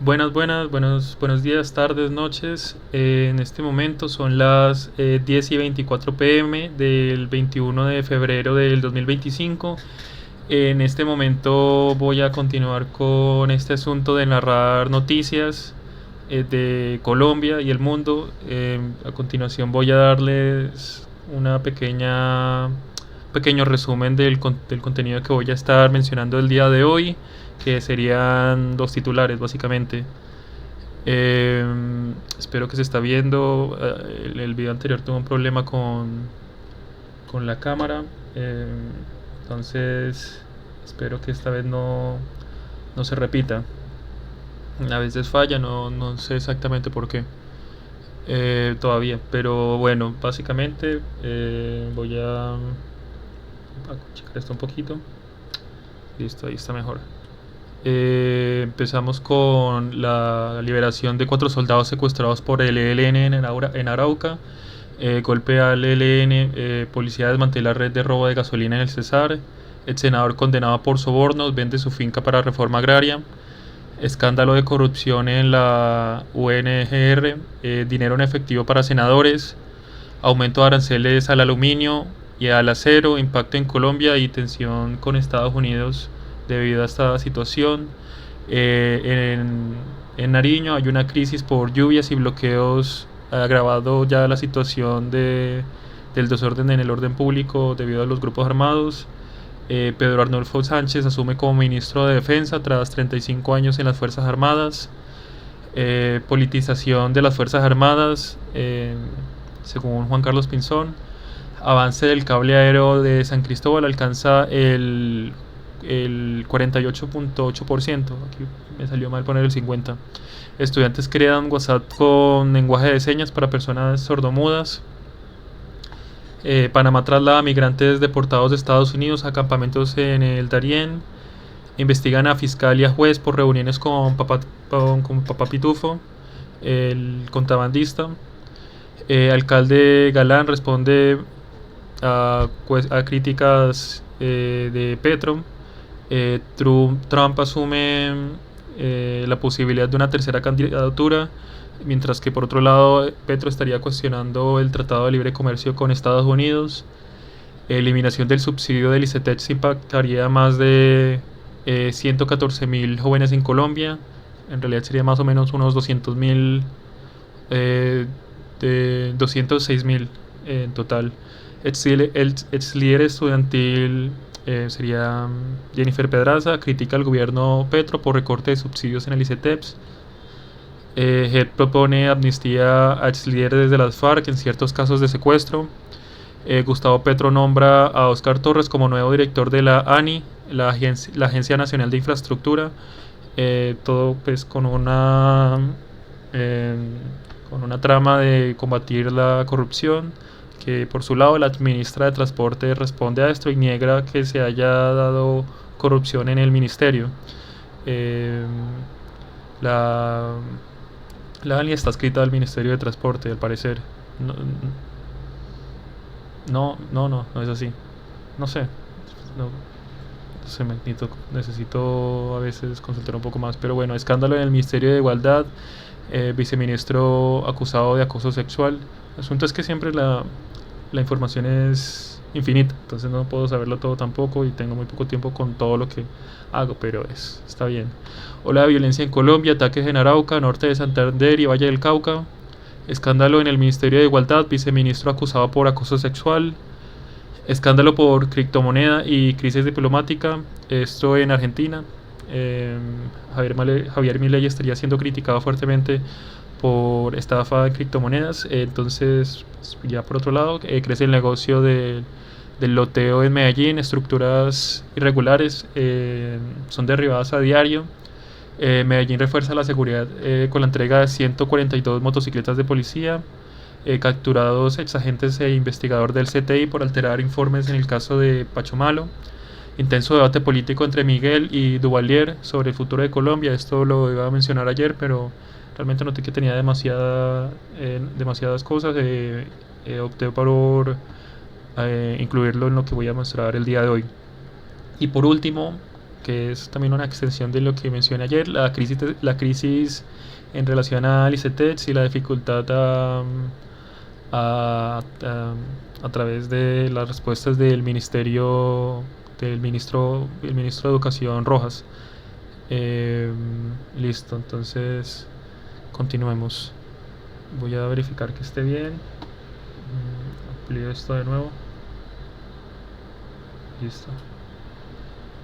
Buenos días, tardes, noches. En este momento son las 10 y 24 pm del 21 de febrero del 2025. En este momento voy a continuar con este asunto de narrar noticias de Colombia y el mundo. A continuación voy a darles una pequeño resumen del contenido que voy a estar mencionando el día de hoy, que serían dos titulares básicamente. Eh, Espero que se está viendo. El video anterior tuvo un problema con la cámara. Entonces espero que esta vez no se repita. A veces falla, no sé exactamente por qué todavía. Pero bueno, básicamente voy a checar esto un poquito. Listo, ahí está mejor. Empezamos con la liberación de 4 soldados secuestrados por el ELN en Arauca. Golpe al ELN, policía desmantela red de robo de gasolina en el Cesar. El senador condenado por sobornos vende su finca para reforma agraria. Escándalo de corrupción en la UNGR. Dinero en efectivo para senadores. Aumento de aranceles al aluminio y al acero. Impacto en Colombia y tensión con Estados Unidos debido a esta situación. En Nariño hay una crisis por lluvias y bloqueos, agravado ya la situación del desorden en el orden público debido a los grupos armados. Pedro Arnulfo Sánchez asume como ministro de Defensa tras 35 años en las Fuerzas Armadas. Politización de las Fuerzas Armadas, según Juan Carlos Pinzón. Avance del cable aéreo de San Cristóbal alcanza el 48.8%. Aquí me salió mal poner el 50%. Estudiantes crean WhatsApp con lenguaje de señas para personas sordomudas. Panamá traslada migrantes deportados de Estados Unidos a campamentos en el Darién. Investigan a fiscal y a juez por reuniones con Papá Pitufo, el contrabandista. Alcalde Galán responde a críticas de Petro. Trump asume la posibilidad de una tercera candidatura, mientras que por otro lado Petro estaría cuestionando el Tratado de Libre Comercio con Estados Unidos. Eliminación del subsidio del ICETEX impactaría a más de 114.000 jóvenes en Colombia. En realidad sería más o menos unos 200.000, 206.000 en total. El ex líder estudiantil sería Jennifer Pedraza, critica al gobierno Petro por recorte de subsidios en el ICETEPS. JEP propone amnistía a ex líderes de las FARC en ciertos casos de secuestro. Gustavo Petro nombra a Oscar Torres como nuevo director de la ANI, la Agencia Nacional de Infraestructura. Todo pues con una trama de combatir la corrupción, que por su lado la ministra de Transporte responde a esto y niega que se haya dado corrupción en el ministerio. La, la ANI está escrita al Ministerio de Transporte, al parecer. No es así. No sé. No, necesito a veces consultar un poco más. Pero bueno, escándalo en el Ministerio de Igualdad. Viceministro acusado de acoso sexual. El asunto es que siempre la información es infinita, entonces no puedo saberlo todo tampoco y tengo muy poco tiempo con todo lo que hago, pero está bien. Ola de violencia en Colombia, ataques en Arauca, norte de Santander y Valle del Cauca. Escándalo en el Ministerio de Igualdad, viceministro acusado por acoso sexual. Escándalo por criptomoneda y crisis diplomática, esto en Argentina. Javier Milei estaría siendo criticado fuertemente por estafa de criptomonedas. Entonces, pues, ya por otro lado, crece el negocio del loteo en Medellín. Estructuras irregulares son derribadas a diario. Medellín refuerza la seguridad con la entrega de 142 motocicletas de policía. Capturados exagentes e investigador del CTI por alterar informes en el caso de Pachomalo. Intenso debate político entre Miguel y Duvalier sobre el futuro de Colombia. Esto lo iba a mencionar ayer, pero realmente noté que tenía demasiadas cosas. Opté por incluirlo en lo que voy a mostrar el día de hoy. Y por último, que es también una extensión de lo que mencioné ayer, la crisis en relación al ICETEX y la dificultad a, a- a través de las respuestas el ministro de Educación Rojas. Eh, Listo, entonces continuemos. Voy a verificar que esté bien. Amplío esto de nuevo. Listo.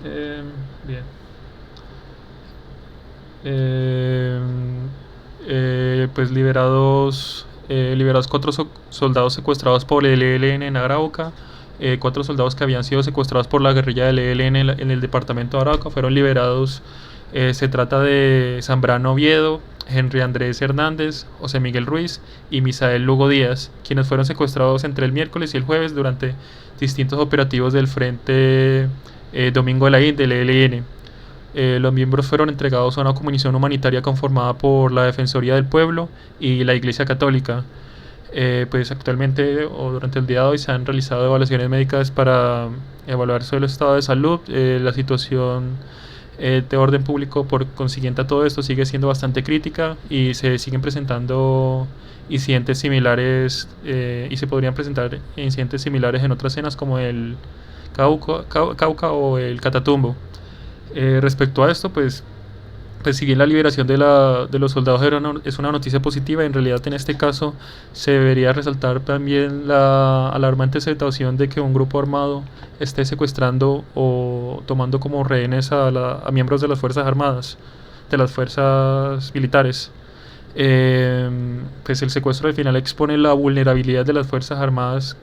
Eh, Bien. Eh, pues liberados 4 soldados secuestrados por el ELN en Arauca. 4 soldados que habían sido secuestrados por la guerrilla del ELN en el departamento de Arauca fueron liberados. Se trata de Zambrano Oviedo, Henry Andrés Hernández, José Miguel Ruiz y Misael Lugo Díaz, quienes fueron secuestrados entre el miércoles y el jueves durante distintos operativos del Frente Domingo de la I del ELN. Los miembros fueron entregados a una comisión humanitaria conformada por la Defensoría del Pueblo y la Iglesia Católica. Pues actualmente o durante el día de hoy se han realizado evaluaciones médicas para evaluar sobre el estado de salud, la situación de orden público. Por consiguiente, a todo esto sigue siendo bastante crítica y se siguen presentando incidentes similares, y se podrían presentar incidentes similares en otras zonas como el Cauca o el Catatumbo. Respecto a esto, pues si bien la liberación de los soldados es una noticia positiva, en realidad en este caso se debería resaltar también la alarmante situación de que un grupo armado esté secuestrando o tomando como rehenes a miembros de las Fuerzas Armadas, de las fuerzas militares. Pues el secuestro al final expone la vulnerabilidad de las Fuerzas Armadas,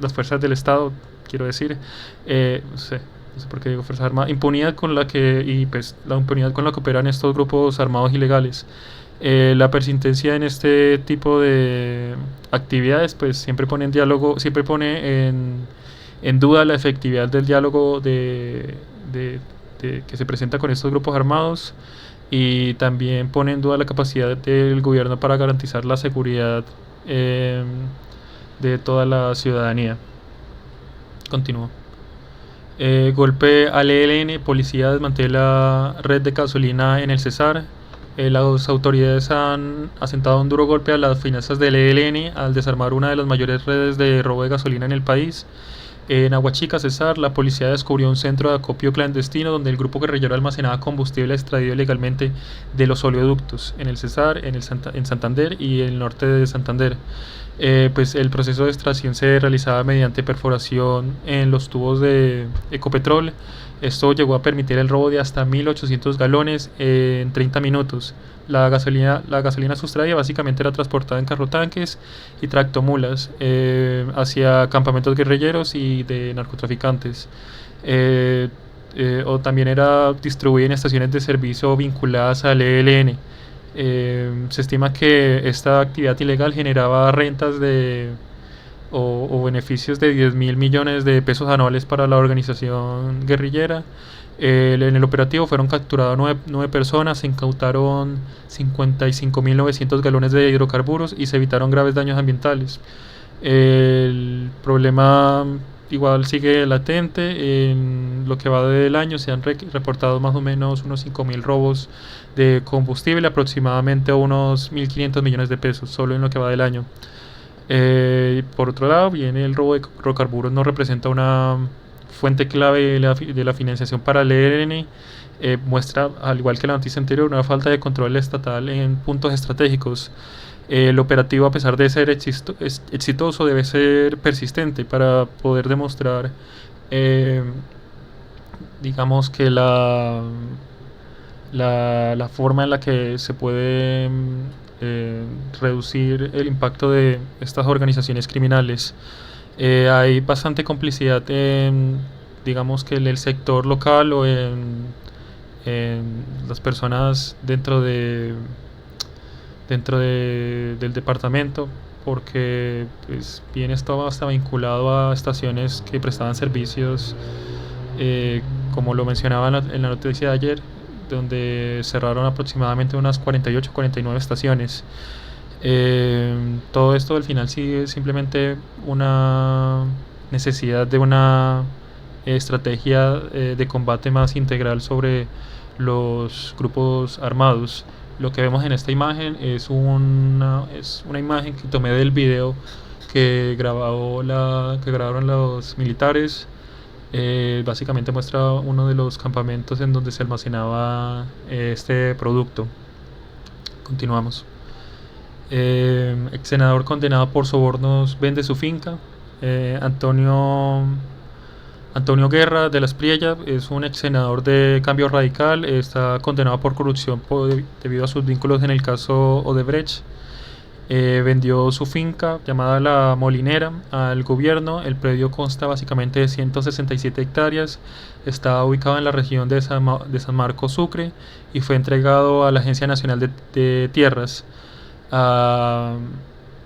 las fuerzas del Estado, quiero decir. No sé por qué digo Fuerzas Armadas, pues la impunidad con la que operan estos grupos armados ilegales. La persistencia en este tipo de actividades pues siempre pone en duda la efectividad del diálogo que se presenta con estos grupos armados, y también pone en duda la capacidad del gobierno para garantizar la seguridad de toda la ciudadanía. Continúo. Golpe al ELN, policía desmantela red de gasolina en el Cesar. Las autoridades han asentado un duro golpe a las finanzas del ELN al desarmar una de las mayores redes de robo de gasolina en el país. En Aguachica, Cesar, la policía descubrió un centro de acopio clandestino donde el grupo guerrillero almacenaba combustible extraído ilegalmente de los oleoductos en el Cesar, en Santander y el norte de Santander. Pues el proceso de extracción se realizaba mediante perforación en los tubos de Ecopetrol. Esto llegó a permitir el robo de hasta 1.800 galones en 30 minutos. La gasolina sustraída básicamente era transportada en carrotanques y tractomulas hacia campamentos guerrilleros y de narcotraficantes. O también era distribuida en estaciones de servicio vinculadas al ELN. Se estima que esta actividad ilegal generaba rentas o beneficios de 10.000 millones de pesos anuales para la organización guerrillera. En el operativo fueron capturadas 9 personas, se incautaron 55.900 galones de hidrocarburos y se evitaron graves daños ambientales. El problema igual sigue latente. En lo que va del año se han reportado más o menos unos 5.000 robos de combustible, aproximadamente unos 1.500 millones de pesos, solo en lo que va del año. Por otro lado, viene el robo de hidrocarburos, no representa una fuente clave de la financiación para el ELN. Muestra, al igual que la noticia anterior, una falta de control estatal en puntos estratégicos. El operativo, a pesar de ser exitoso, debe ser persistente para poder demostrar, digamos que la forma en la que se puede reducir el impacto de estas organizaciones criminales. Hay bastante complicidad digamos que en el sector local o en las personas del departamento, porque pues bien estaba hasta vinculado a estaciones que prestaban servicios, como lo mencionaba en la noticia de ayer, donde cerraron aproximadamente unas 48-49 estaciones. Todo esto al final sigue simplemente una necesidad de una estrategia de combate más integral sobre los grupos armados. Lo que vemos en esta imagen es una imagen que tomé del video que grabaron los militares. Básicamente muestra uno de los campamentos en donde se almacenaba este producto. Continuamos. Ex senador condenado por sobornos vende su finca. Antonio Guerra de las Priella es un ex senador de Cambio Radical. Está condenado por corrupción debido a sus vínculos en el caso Odebrecht. Vendió su finca llamada La Molinera al gobierno. El predio consta básicamente de 167 hectáreas. Está ubicado en la región de San Marcos, Sucre, y fue entregado a la Agencia Nacional de Tierras.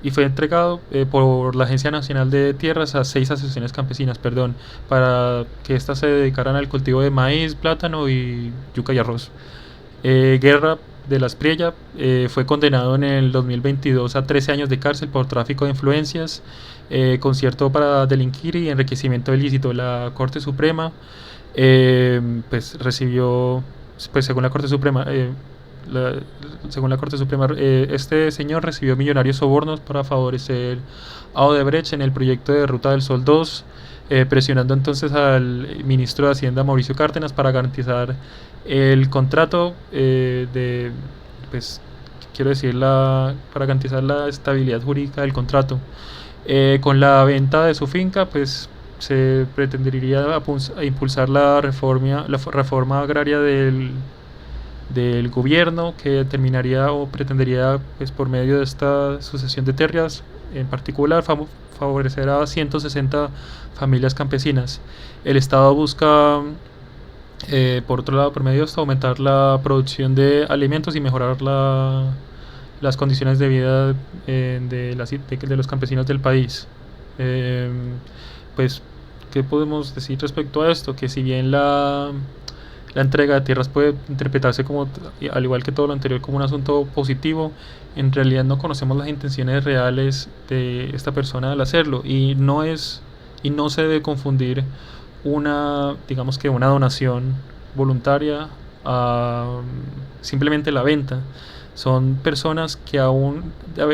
Y fue entregado por la Agencia Nacional de Tierras a 6 asociaciones campesinas, para que éstas se dedicaran al cultivo de maíz, plátano y yuca y arroz. Guerra de las Priella fue condenado en el 2022 a 13 años de cárcel por tráfico de influencias, concierto para delinquir y enriquecimiento ilícito. La Corte Suprema recibió, según la Corte Suprema, este señor recibió millonarios sobornos para favorecer a Odebrecht en el proyecto de Ruta del Sol 2, presionando entonces al ministro de Hacienda Mauricio Cárdenas para garantizar el contrato para garantizar la estabilidad jurídica del contrato. Con la venta de su finca, se pretendería impulsar la reforma agraria del gobierno, que terminaría o pretendería, por medio de esta sucesión de tierras, en particular favorecer a 160 familias campesinas. El Estado busca, por otro lado, por medio de esto, aumentar la producción de alimentos y mejorar las condiciones de vida de los campesinos del país. ¿Qué podemos decir respecto a esto? Que si bien la entrega de tierras puede interpretarse como, al igual que todo lo anterior, como un asunto positivo, en realidad no conocemos las intenciones reales de esta persona al hacerlo, y no se debe confundir una donación voluntaria a simplemente la venta. Son personas que aún a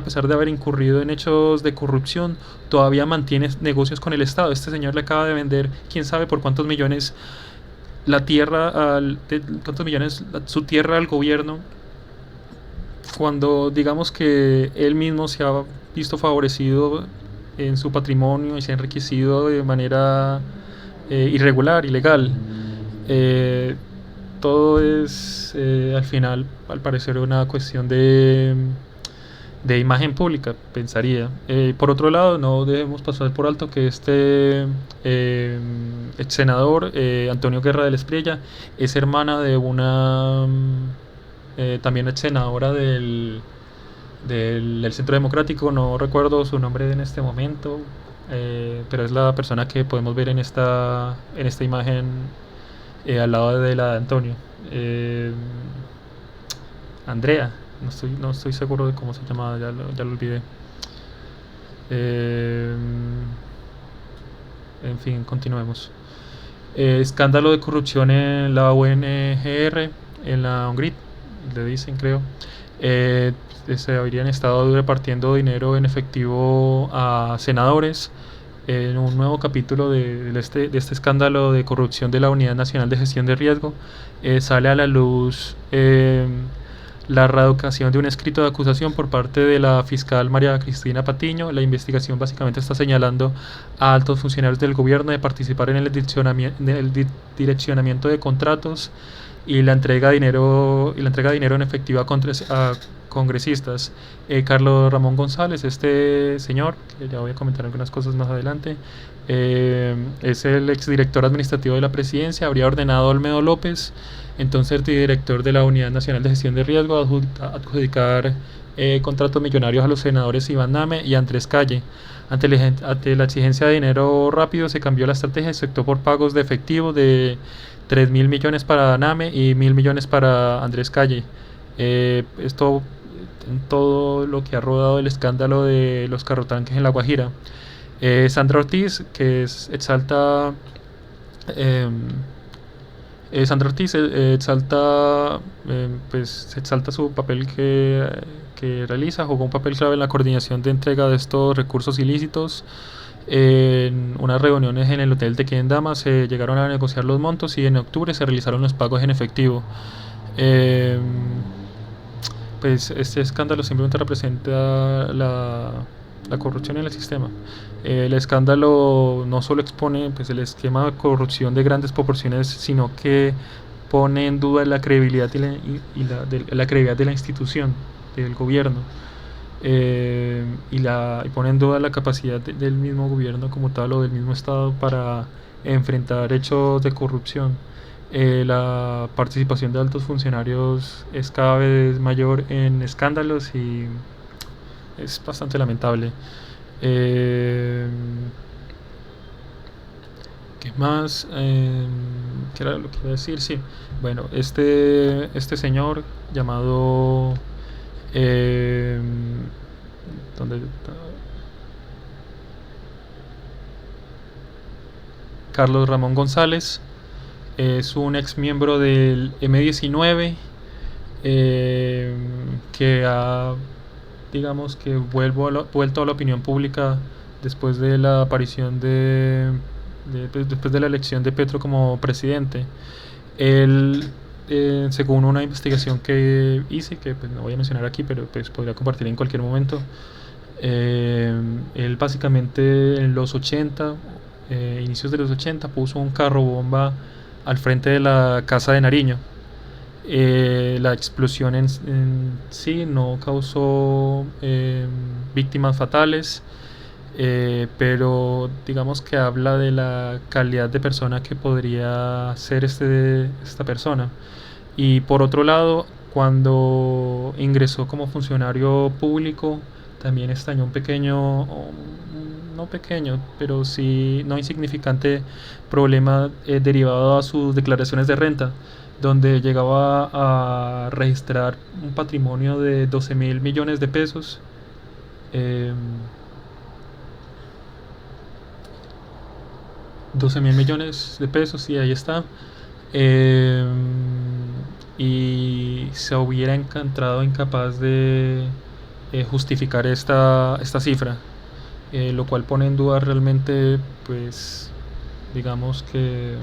pesar de haber incurrido en hechos de corrupción, todavía mantienen negocios con el Estado. Este señor le acaba de vender, quién sabe por cuántos millones, su tierra al gobierno, cuando digamos que él mismo se ha visto favorecido en su patrimonio y se ha enriquecido de manera irregular, ilegal. Todo es al final, al parecer, una cuestión de imagen pública, pensaría. Por otro lado, no debemos pasar por alto que este ex senador, Antonio Guerra de la Espriella, es hermana de una también ex senadora del Centro Democrático. No recuerdo su nombre en este momento, pero es la persona que podemos ver en esta imagen, al lado de la de Antonio. Andrea, no estoy seguro de cómo se llamaba, ya lo olvidé. En fin, continuemos. Escándalo de corrupción en la UNGR, en la UNGRID, le dicen, creo. Se habrían estado repartiendo dinero en efectivo a senadores. En un nuevo capítulo de este escándalo de corrupción de la Unidad Nacional de Gestión de Riesgo, sale a la luz la revocación de un escrito de acusación por parte de la fiscal María Cristina Patiño. La investigación básicamente está señalando a altos funcionarios del gobierno de participar en el direccionamiento de contratos y la entrega de dinero en efectivo a congresistas. Carlos Ramón González, este señor, que ya voy a comentar algunas cosas más adelante, es el exdirector administrativo de la presidencia. Habría ordenado a Olmedo López, entonces director de la Unidad Nacional de Gestión de Riesgo, adjudicar contratos millonarios a los senadores Iván Name y Andrés Calle. Ante la exigencia de dinero rápido, se cambió la estrategia y se optó por pagos de efectivo de 3.000 millones para Name y 1.000 millones para Andrés Calle. Esto en todo lo que ha rodado el escándalo de los carrotanques en La Guajira. Sandra Ortiz, que Sandra Ortiz exalta su papel que realiza, jugó un papel clave en la coordinación de entrega de estos recursos ilícitos. En unas reuniones en el hotel de Kendama se llegaron a negociar los montos y en octubre se realizaron los pagos en efectivo. Eh, pues este escándalo simplemente representa la corrupción en el sistema. El escándalo no solo expone pues, el esquema de corrupción de grandes proporciones, sino que pone en duda la credibilidad la credibilidad de la institución, del gobierno, y pone en duda la capacidad del mismo gobierno como tal o del mismo Estado para enfrentar hechos de corrupción. La participación de altos funcionarios es cada vez mayor en escándalos y es bastante lamentable. ¿Qué más? ¿Qué era lo que iba a decir? Sí, bueno, este señor llamado... ¿dónde está? Carlos Ramón González es un ex miembro del M19 que ha, digamos que vuelto a la opinión pública después de la aparición después de la elección de Petro como presidente. Él, según una investigación que hice, que pues no voy a mencionar aquí, pero pues podría compartir en cualquier momento, él básicamente en los 80, inicios de los 80, puso un carro bomba al frente de la casa de Nariño. La explosión en sí no causó víctimas fatales, pero digamos que habla de la calidad de persona que podría ser esta persona. Y por otro lado, cuando ingresó como funcionario público, también estañó un pequeño, no pequeño, pero sí no insignificante problema derivado a sus declaraciones de renta, donde llegaba a registrar un patrimonio de 12.000 millones de pesos. Eh, 12.000 millones de pesos, y ahí está. Eh, y se hubiera encontrado incapaz de justificar esta cifra, lo cual pone en duda realmente, pues, digamos que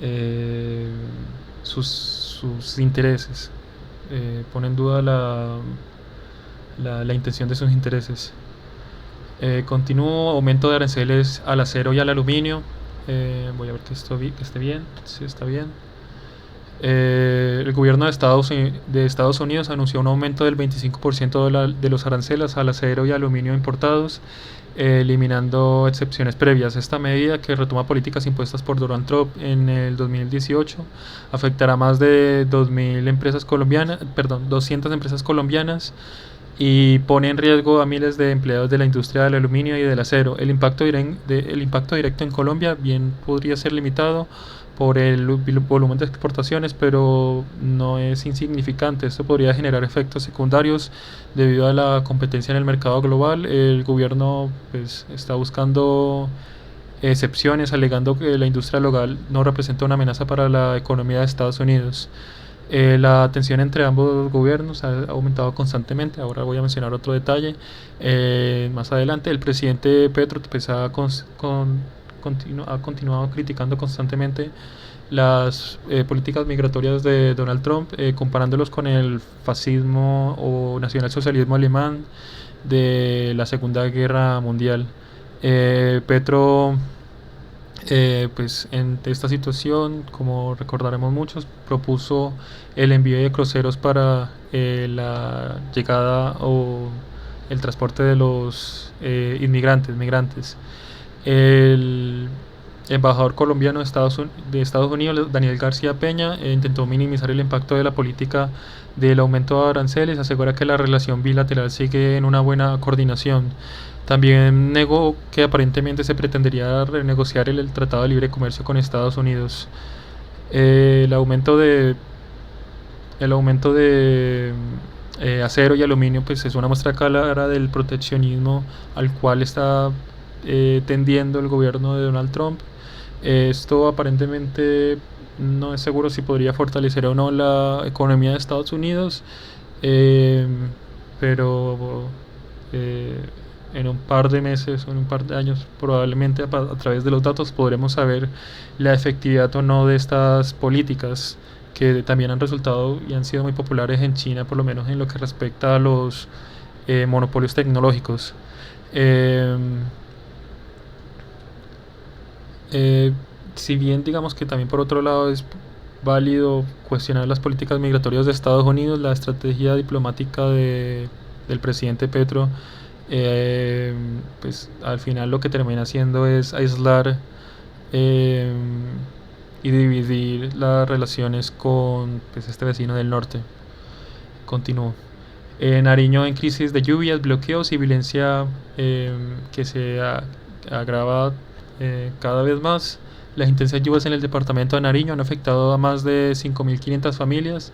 eh, sus intereses, pone en duda la intención de sus intereses. Continúo, aumento de aranceles al acero y al aluminio. Voy a ver que esté bien, si está bien. El gobierno de Estados Unidos anunció un aumento del 25% de los aranceles al acero y aluminio importados, eliminando excepciones previas. Esta medida, que retoma políticas impuestas por Donald Trump en el 2018, afectará a más de 200 empresas colombianas y pone en riesgo a miles de empleados de la industria del aluminio y del acero. El impacto directo en Colombia bien podría ser limitado por el volumen de exportaciones, pero no es insignificante. Esto podría generar efectos secundarios debido a la competencia en el mercado global. El gobierno pues está buscando excepciones, alegando que la industria local no representa una amenaza para la economía de Estados Unidos. La tensión entre ambos gobiernos ha aumentado constantemente. Ahora voy a mencionar otro detalle. Más adelante, el presidente Petro pues, ha continuado criticando constantemente las políticas migratorias de Donald Trump, comparándolos con el fascismo o nacionalsocialismo alemán de la Segunda Guerra Mundial. Petro, pues en esta situación, como recordaremos muchos, propuso el envío de cruceros para la llegada o el transporte de los migrantes. El embajador colombiano de Estados Unidos, Daniel García Peña, intentó minimizar el impacto de la política del aumento de aranceles. Asegura que la relación bilateral sigue en una buena coordinación. También negó que aparentemente se pretendería renegociar el Tratado de Libre Comercio con Estados Unidos. El aumento de acero y aluminio, pues es una muestra clara del proteccionismo al cual está tendiendo el gobierno de Donald Trump. Esto aparentemente no es seguro si podría fortalecer o no la economía de Estados Unidos, eh, pero eh, en un par de meses o en un par de años probablemente a través de los datos podremos saber la efectividad o no de estas políticas que también han resultado y han sido muy populares en China, por lo menos en lo que respecta a los monopolios tecnológicos. Eh, eh, si bien digamos que también por otro lado es válido cuestionar las políticas migratorias de Estados Unidos, la estrategia diplomática del presidente Petro, eh, pues al final lo que termina haciendo es aislar eh, y dividir las relaciones con pues, este vecino del norte. Continúo. Nariño en crisis de lluvias, bloqueos y violencia que se agrava cada vez más. Las intensas lluvias en el departamento de Nariño han afectado a más de 5.500 familias,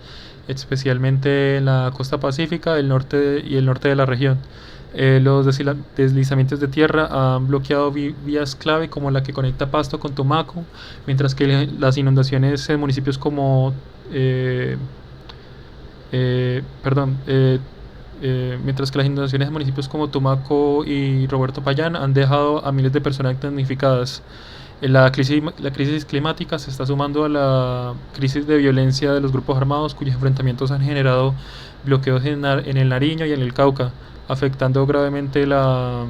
especialmente en la costa pacífica el norte y el norte de la región. Los deslizamientos de tierra han bloqueado vías clave como la que conecta Pasto con Tumaco, mientras que las inundaciones en municipios como perdón, mientras que las inundaciones en municipios como Tumaco y Roberto Payán han dejado a miles de personas damnificadas. La crisis climática se está sumando a la crisis de violencia de los grupos armados cuyos enfrentamientos han generado bloqueos en el Nariño y en el Cauca, afectando gravemente la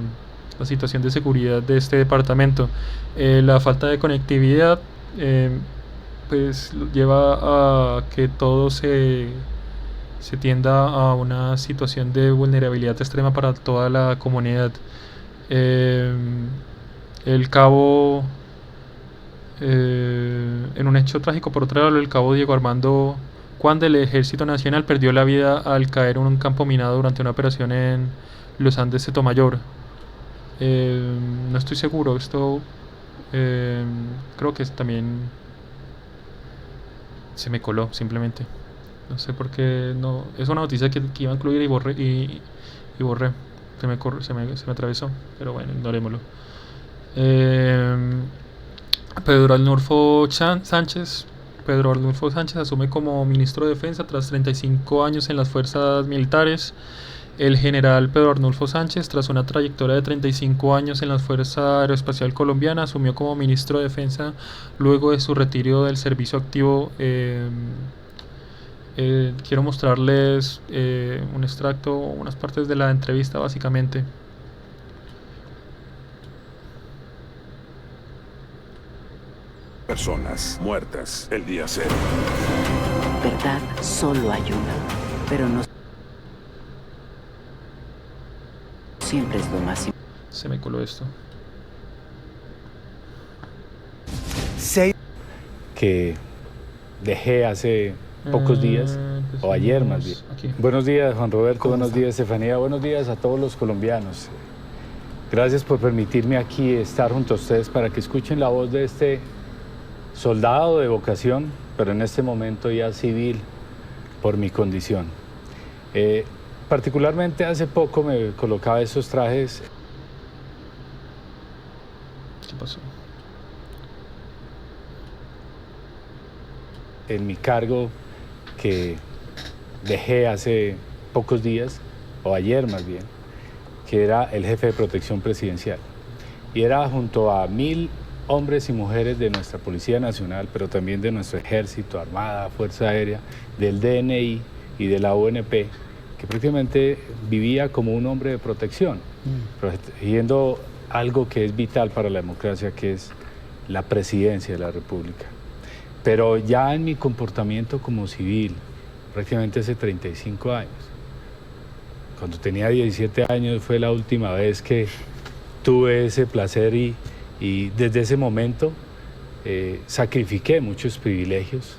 situación de seguridad de este departamento. La falta de conectividad pues lleva a que todo se tienda a una situación de vulnerabilidad extrema para toda la comunidad. Eh, el cabo, en un hecho trágico, por otro lado, el cabo Diego Armando Juan del Ejército Nacional perdió la vida al caer en un campo minado durante una operación en los Andes de Sotomayor. No estoy seguro, esto creo que también se me coló simplemente. No sé por qué no. Es una noticia que iba a incluir y borré. Se me atravesó. Pero bueno, ignorémoslo. Eh, Pedro Arnulfo Sánchez. Pedro Arnulfo Sánchez asume como ministro de Defensa tras 35 años en las fuerzas militares. El general Pedro Arnulfo Sánchez, tras una trayectoria de 35 años en la Fuerza Aeroespacial Colombiana, asumió como ministro de Defensa luego de su retiro del servicio activo. Quiero mostrarles un extracto, unas partes de la entrevista básicamente. Personas muertas el día cero. Verdad solo hay una, pero no siempre es lo más importante. Se me coló esto. Que dejé hace pocos días, Pues o ayer más bien. aquí. Buenos días, Juan Roberto, buenos días, Estefanía, buenos días a todos los colombianos. Gracias por permitirme aquí estar junto a ustedes para que escuchen la voz de este soldado de vocación, pero en este momento ya civil por mi condición. Particularmente hace poco me colocaba esos trajes. ¿Qué pasó? En mi cargo que dejé hace pocos días, o ayer más bien, que era el jefe de protección presidencial. Y era junto a 1.000 hombres y mujeres de nuestra Policía Nacional, pero también de nuestro Ejército, Armada, Fuerza Aérea, del DNI y de la ONP, que prácticamente vivía como un hombre de protección, protegiendo algo que es vital para la democracia, que es la presidencia de la República. Pero ya en mi comportamiento como civil, prácticamente hace 35 años, cuando tenía 17 años fue la última vez que tuve ese placer y desde ese momento sacrifiqué muchos privilegios,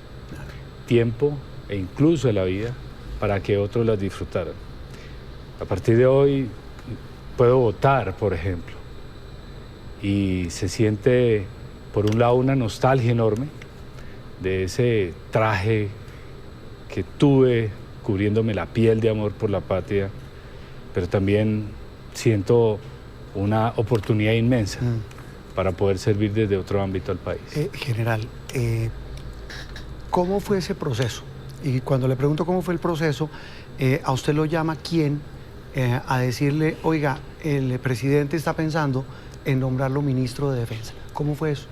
tiempo e incluso la vida para que otros las disfrutaran. A partir de hoy puedo votar, por ejemplo, y se siente por un lado una nostalgia enorme de ese traje que tuve cubriéndome la piel de amor por la patria, pero también siento una oportunidad inmensa para poder servir desde otro ámbito al país. General, ¿cómo fue ese proceso? Y cuando le pregunto cómo fue el proceso, a usted lo llama quién a decirle, oiga, el presidente está pensando en nombrarlo ministro de Defensa. ¿Cómo fue eso?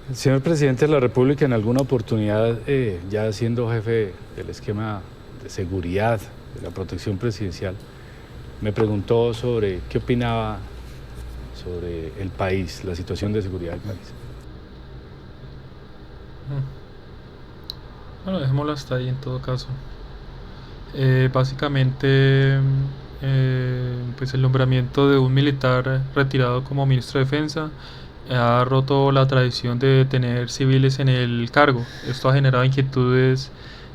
El señor presidente de la República en alguna oportunidad, ya siendo jefe del esquema de seguridad de la protección presidencial, me preguntó sobre qué opinaba sobre el país, la situación de seguridad del país. Bueno, dejémoslo hasta ahí en todo caso. Básicamente, pues el nombramiento de un militar retirado como ministro de Defensa ha roto la tradición de tener civiles en el cargo. Esto ha generado inquietudes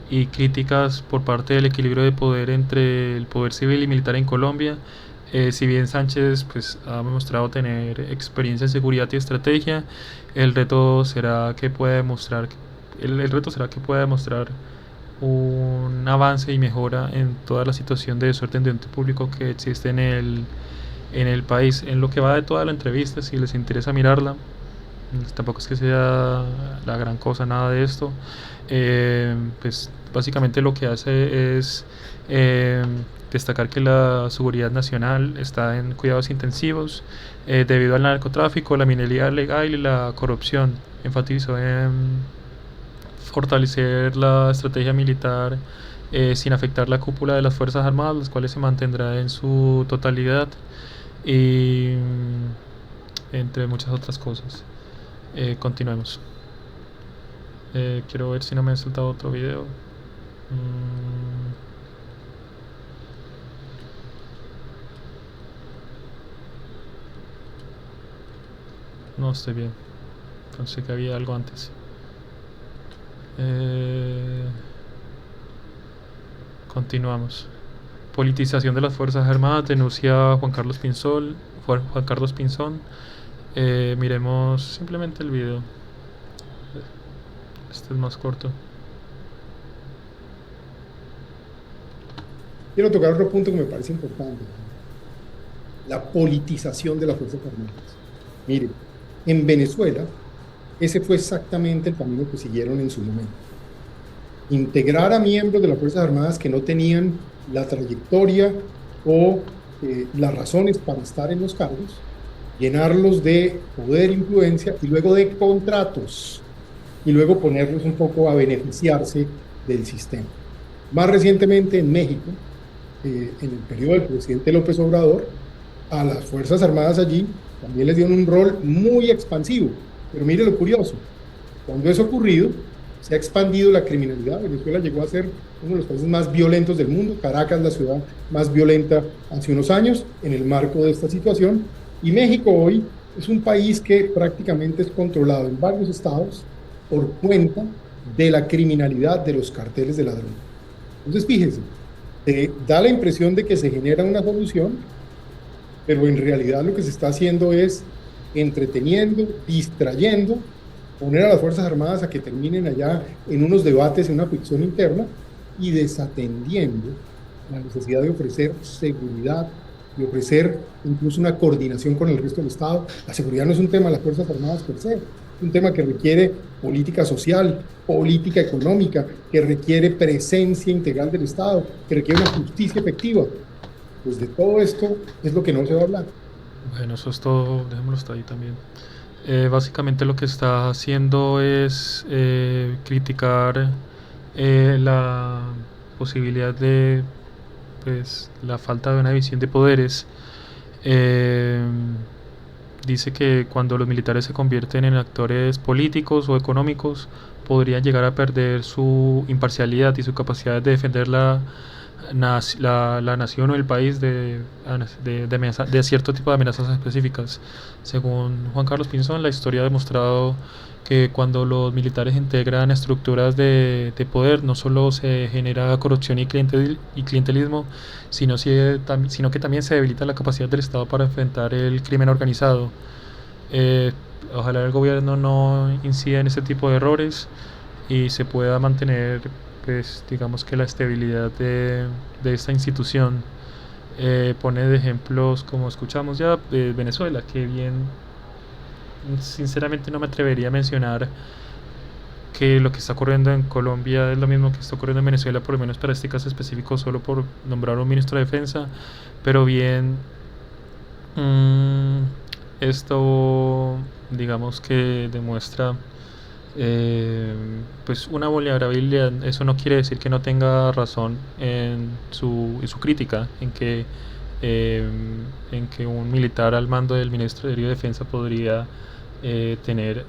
y críticas por parte del equilibrio de poder entre el poder civil y militar en Colombia. Si bien Sánchez pues, ha demostrado tener experiencia en seguridad y estrategia, el reto será que pueda demostrar un avance y mejora en toda la situación de desorden de orden público que existe en el país. En lo que va de toda la entrevista, si les interesa mirarla, tampoco es que sea la gran cosa nada de esto, pues básicamente lo que hace es destacar que la seguridad nacional está en cuidados intensivos debido al narcotráfico, la minería ilegal y la corrupción. Enfatizó en fortalecer la estrategia militar sin afectar la cúpula de las Fuerzas Armadas, las cuales se mantendrá en su totalidad, y entre muchas otras cosas. Continuemos. Quiero ver si no me he saltado otro video. No estoy bien. Pensé que había algo antes. Continuamos. Politización de las Fuerzas Armadas, denuncia Juan Carlos Pinzón. Miremos simplemente el video. Este es más corto. Quiero tocar otro punto que me parece importante: la politización de las Fuerzas Armadas. Mire, en Venezuela ese fue exactamente el camino que siguieron en su momento. Integrar a miembros de las Fuerzas Armadas que no tenían la trayectoria o las razones para estar en los cargos, llenarlos de poder, influencia y luego de contratos, y luego ponerlos un poco a beneficiarse del sistema. Más recientemente en México, en el periodo del presidente López Obrador, a las Fuerzas Armadas allí también les dieron un rol muy expansivo. Pero mire lo curioso, cuando eso ha ocurrido, se ha expandido la criminalidad. Venezuela llegó a ser uno de los países más violentos del mundo, Caracas la ciudad más violenta hace unos años, en el marco de esta situación, y México hoy es un país que prácticamente es controlado en varios estados por cuenta de la criminalidad de los carteles de la droga. Entonces fíjese, da la impresión de que se genera una solución, pero en realidad lo que se está haciendo es entreteniendo, distrayendo, poner a las Fuerzas Armadas a que terminen allá en unos debates, en una ficción interna, y desatendiendo la necesidad de ofrecer seguridad, de ofrecer incluso una coordinación con el resto del Estado. La seguridad no es un tema de las Fuerzas Armadas per se, es un tema que requiere política social, política económica, que requiere presencia integral del Estado, que requiere una justicia efectiva. Pues de todo esto es lo que no se va a hablar. Bueno, eso es todo, dejémoslo hasta ahí también. Básicamente lo que está haciendo es criticar la posibilidad de pues, la falta de una división de poderes. Dice que cuando los militares se convierten en actores políticos o económicos, podrían llegar a perder su imparcialidad y su capacidad de defender la nación o el país de cierto tipo de amenazas específicas. Según Juan Carlos Pinzón, la historia ha demostrado que cuando los militares integran estructuras de poder, no solo se genera corrupción y clientelismo, sino que también se debilita la capacidad del Estado para enfrentar el crimen organizado. Ojalá el gobierno no incida en este tipo de errores y se pueda mantener pues digamos que la estabilidad de esta institución. Pone de ejemplos como escuchamos ya de Venezuela, que bien sinceramente no me atrevería a mencionar que lo que está ocurriendo en Colombia es lo mismo que está ocurriendo en Venezuela, por lo menos para este caso específico, solo por nombrar un ministro de defensa, pero bien esto digamos que demuestra pues una vulnerabilidad. Eso no quiere decir que no tenga razón en su crítica, en que un militar al mando del Ministerio de Defensa podría tener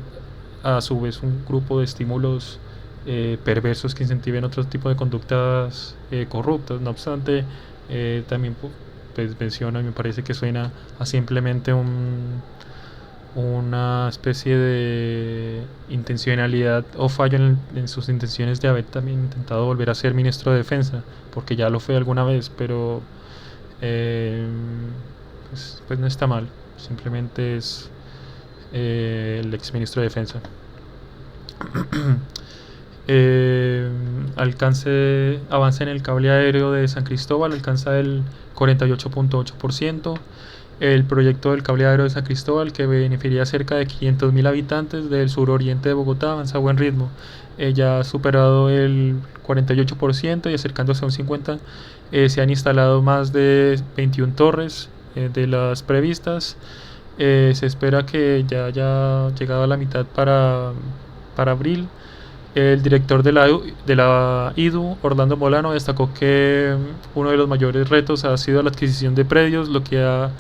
a su vez un grupo de estímulos perversos que incentiven otro tipo de conductas corruptas. No obstante, también pues menciona, y me parece que suena a simplemente una especie de intencionalidad o fallo en sus intenciones de haber también intentado volver a ser ministro de defensa, porque ya lo fue alguna vez, pero pues no está mal, simplemente es el ex ministro de defensa. Avance en el cable aéreo de San Cristóbal, alcanza el 48.8%. El proyecto del cable aéreo de San Cristóbal, que beneficiaría a cerca de 500.000 habitantes del suroriente de Bogotá, avanza a buen ritmo. Ya ha superado el 48% y acercándose a un 50%. Se han instalado más de 21 torres de las previstas. Se espera que ya haya llegado a la mitad para abril. El director de la IDU, Orlando Molano, destacó que uno de los mayores retos ha sido la adquisición de predios, lo que ha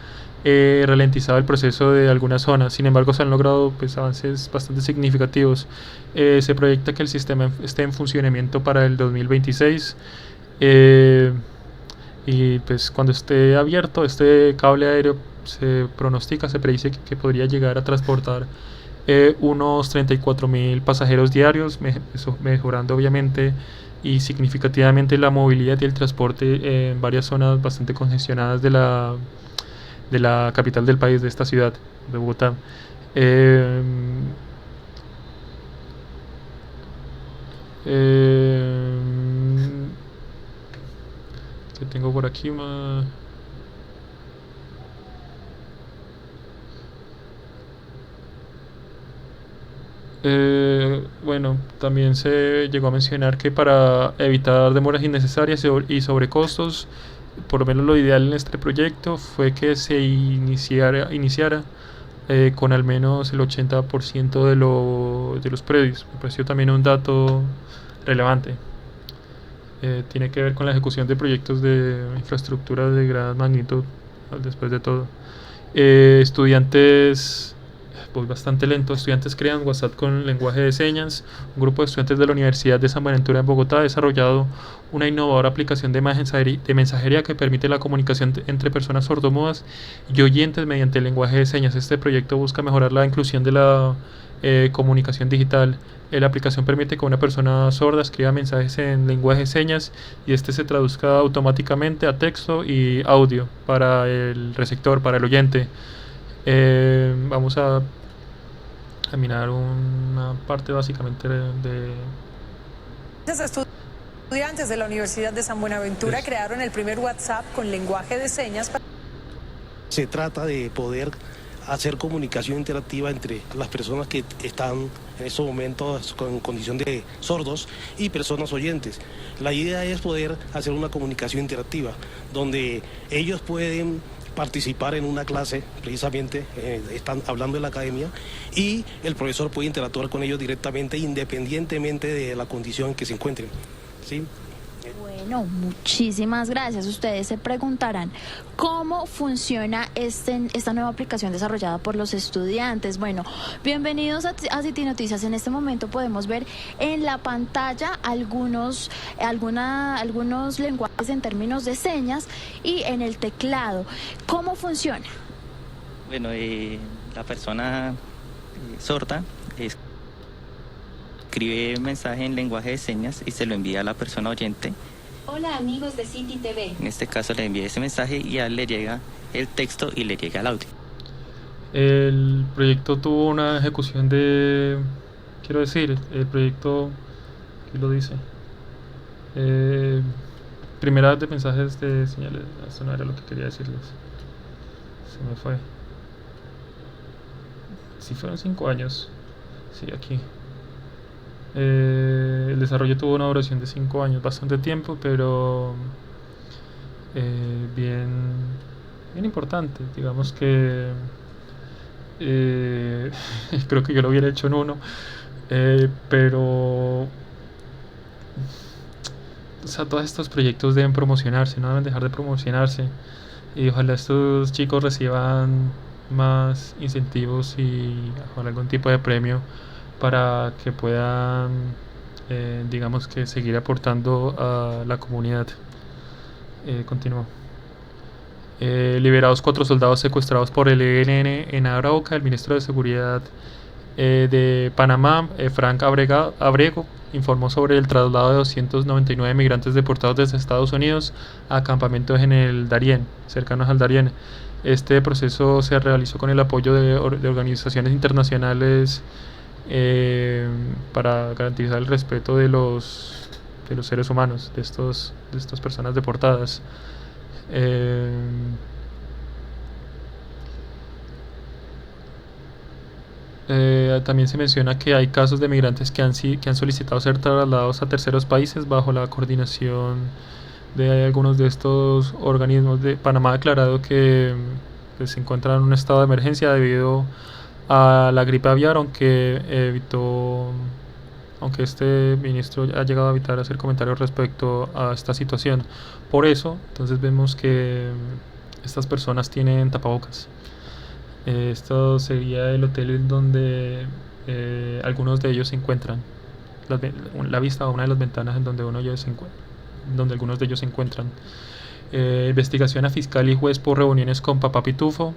ralentizado el proceso de algunas zonas. Sin embargo, se han logrado pues, avances bastante significativos. Se proyecta que el sistema esté en funcionamiento para el 2026. Y pues cuando esté abierto este cable aéreo, se predice que podría llegar a transportar unos 34.000 pasajeros diarios, mejorando obviamente y significativamente la movilidad y el transporte en varias zonas bastante congestionadas de la capital del país, de esta ciudad, de Bogotá. Que tengo por aquí más. Bueno, también se llegó a mencionar que para evitar demoras innecesarias y sobrecostos, por lo menos lo ideal en este proyecto fue que se iniciara con al menos el 80% de los predios. Me pareció también un dato relevante. Tiene que ver con la ejecución de proyectos de infraestructura de gran magnitud, después de todo. Estudiantes, voy bastante lento. Estudiantes crean WhatsApp con lenguaje de señas. Un grupo de estudiantes de la Universidad de San Buenaventura en Bogotá ha desarrollado una innovadora aplicación de mensajería que permite la comunicación entre personas sordomudas y oyentes mediante el lenguaje de señas. Este proyecto busca mejorar la inclusión de la comunicación digital. La aplicación permite que una persona sorda escriba mensajes en lenguaje de señas y este se traduzca automáticamente a texto y audio para el receptor, para el oyente. Vamos a mirar una parte básicamente de... Estudiantes de la Universidad de San Buenaventura crearon el primer WhatsApp con lenguaje de señas. Se trata de poder hacer comunicación interactiva entre las personas que están en estos momentos con condición de sordos y personas oyentes. La idea es poder hacer una comunicación interactiva donde ellos pueden participar en una clase, precisamente están hablando en la academia y el profesor puede interactuar con ellos directamente independientemente de la condición en que se encuentren, ¿sí? Bueno, muchísimas gracias. Ustedes se preguntarán cómo funciona esta nueva aplicación desarrollada por los estudiantes. Bueno, bienvenidos a City Noticias. En este momento podemos ver en la pantalla algunos lenguajes en términos de señas y en el teclado. ¿Cómo funciona? Bueno, la persona sorda escribe mensaje en lenguaje de señas y se lo envía a la persona oyente. Hola amigos de City TV. En este caso le envía ese mensaje y a él le llega el texto y le llega el audio. El proyecto tuvo una ejecución el proyecto, ¿qué lo dice? Primera de mensajes de señales. Esto no era lo que quería decirles. Se me fue. Sí, fueron 5 años. Sí, aquí. El desarrollo tuvo una duración de 5 años, bastante tiempo, pero bien importante. Digamos que creo que yo lo hubiera hecho en uno, pero o sea, todos estos proyectos deben promocionarse, no deben dejar de promocionarse, y ojalá estos chicos reciban más incentivos y ojalá algún tipo de premio para que puedan, digamos que seguir aportando a la comunidad. Continúo. Liberados 4 soldados secuestrados por el ELN en Arauca. El ministro de Seguridad de Panamá, Frank Abrego, informó sobre el traslado de 299 migrantes deportados desde Estados Unidos a campamentos en el Darién, cercanos al Darién. Este proceso se realizó con el apoyo de organizaciones internacionales para garantizar el respeto de los seres humanos, de estas personas deportadas. También se menciona que hay casos de migrantes que han solicitado ser trasladados a terceros países bajo la coordinación de algunos de estos organismos. Panamá ha declarado que se encuentra en un estado de emergencia debido a la gripe aviar, aunque este ministro ha llegado a evitar hacer comentarios respecto a esta situación. Por eso, entonces vemos que estas personas tienen tapabocas. Esto sería el hotel en donde algunos de ellos se encuentran. La vista a una de las ventanas en donde algunos de ellos se encuentran. Investigación a fiscal y juez por reuniones con Papá Pitufo.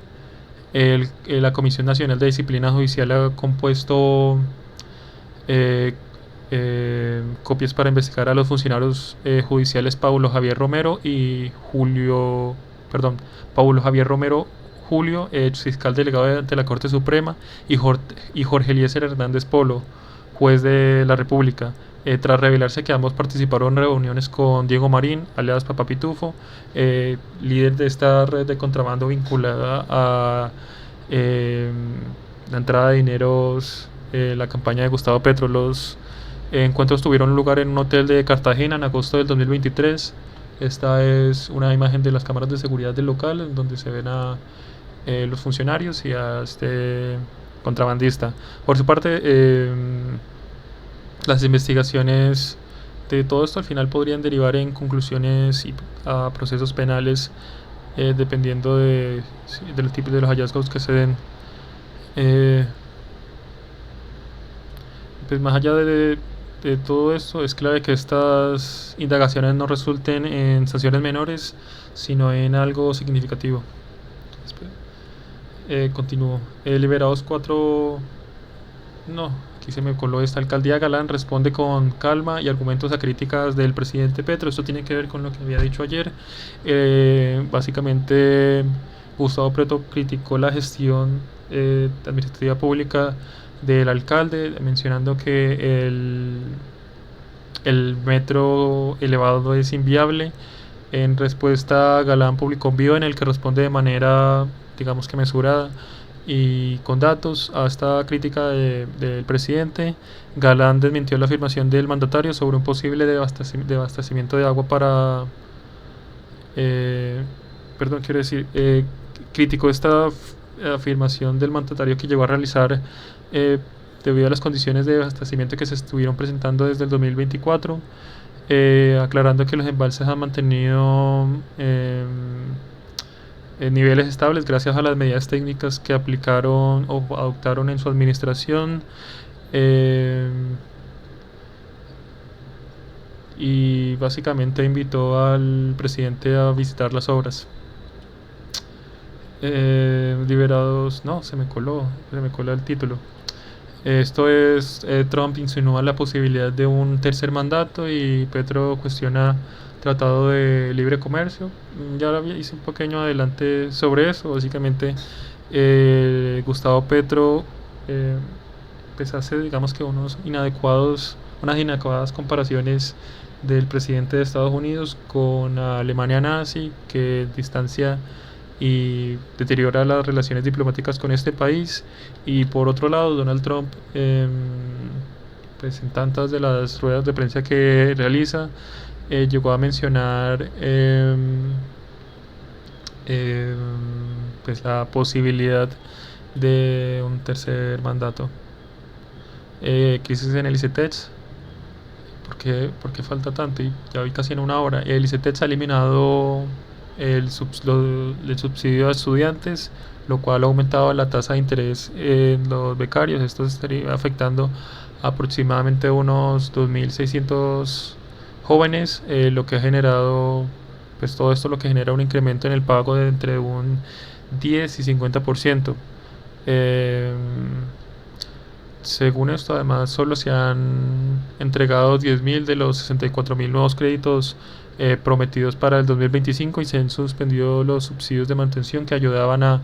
La Comisión Nacional de Disciplina Judicial ha compuesto copias para investigar a los funcionarios judiciales Paulo Javier Romero Julio, ex fiscal delegado ante la Corte Suprema, y Jorge Eliezer Hernández Polo, juez de la República, tras revelarse que ambos participaron en reuniones con Diego Marín, alias Papá Pitufo, líder de esta red de contrabando vinculada a la entrada de dineros, la campaña de Gustavo Petro. Los encuentros tuvieron lugar en un hotel de Cartagena en agosto del 2023. Esta es una imagen de las cámaras de seguridad del local, en donde se ven a los funcionarios y a este contrabandista. Por su parte, las investigaciones de todo esto al final podrían derivar en conclusiones y a procesos penales, dependiendo del tipo de los hallazgos que se den. Pues más allá de todo esto, es clave que estas indagaciones no resulten en sanciones menores, sino en algo significativo. Continúo. Liberados 4... No, aquí se me coló esta. Alcaldía Galán responde con calma y argumentos a críticas del presidente Petro. Esto tiene que ver con lo que había dicho ayer. Básicamente, Gustavo Petro criticó la gestión administrativa pública del alcalde, mencionando que el metro elevado es inviable. En respuesta, Galán publicó un video en el que responde de manera, digamos que mesurada y con datos a esta crítica del presidente. Galán desmintió la afirmación del mandatario sobre un posible desabastecimiento de agua para... criticó esta afirmación del mandatario que llegó a realizar debido a las condiciones de abastecimiento que se estuvieron presentando desde el 2024, aclarando que los embalses han mantenido niveles estables gracias a las medidas técnicas que aplicaron o adoptaron en su administración, y básicamente invitó al presidente a visitar las obras. Liberados... No, se me coló el título. Esto es, Trump insinúa la posibilidad de un tercer mandato y Petro cuestiona tratado de libre comercio. Ya hice un pequeño adelante sobre eso. Básicamente, Gustavo Petro pues hace, digamos que unas inadecuadas comparaciones del presidente de Estados Unidos con la Alemania nazi, que distancia y deteriora las relaciones diplomáticas con este país. Y por otro lado, Donald Trump, pues en tantas de las ruedas de prensa que realiza, llegó a mencionar pues la posibilidad de un tercer mandato. Crisis en el ICETEX. ¿Por qué falta tanto? Y ya voy casi en una hora. El ICETEX ha eliminado el subsidio a estudiantes, lo cual ha aumentado la tasa de interés en los becarios. Esto estaría afectando aproximadamente unos 2.600 jóvenes, lo que ha generado, pues todo esto lo que genera un incremento en el pago de entre un 10 y 50%. Según esto, además, solo se han entregado 10.000 de los 64.000 nuevos créditos prometidos para el 2025, y se han suspendido los subsidios de manutención que ayudaban a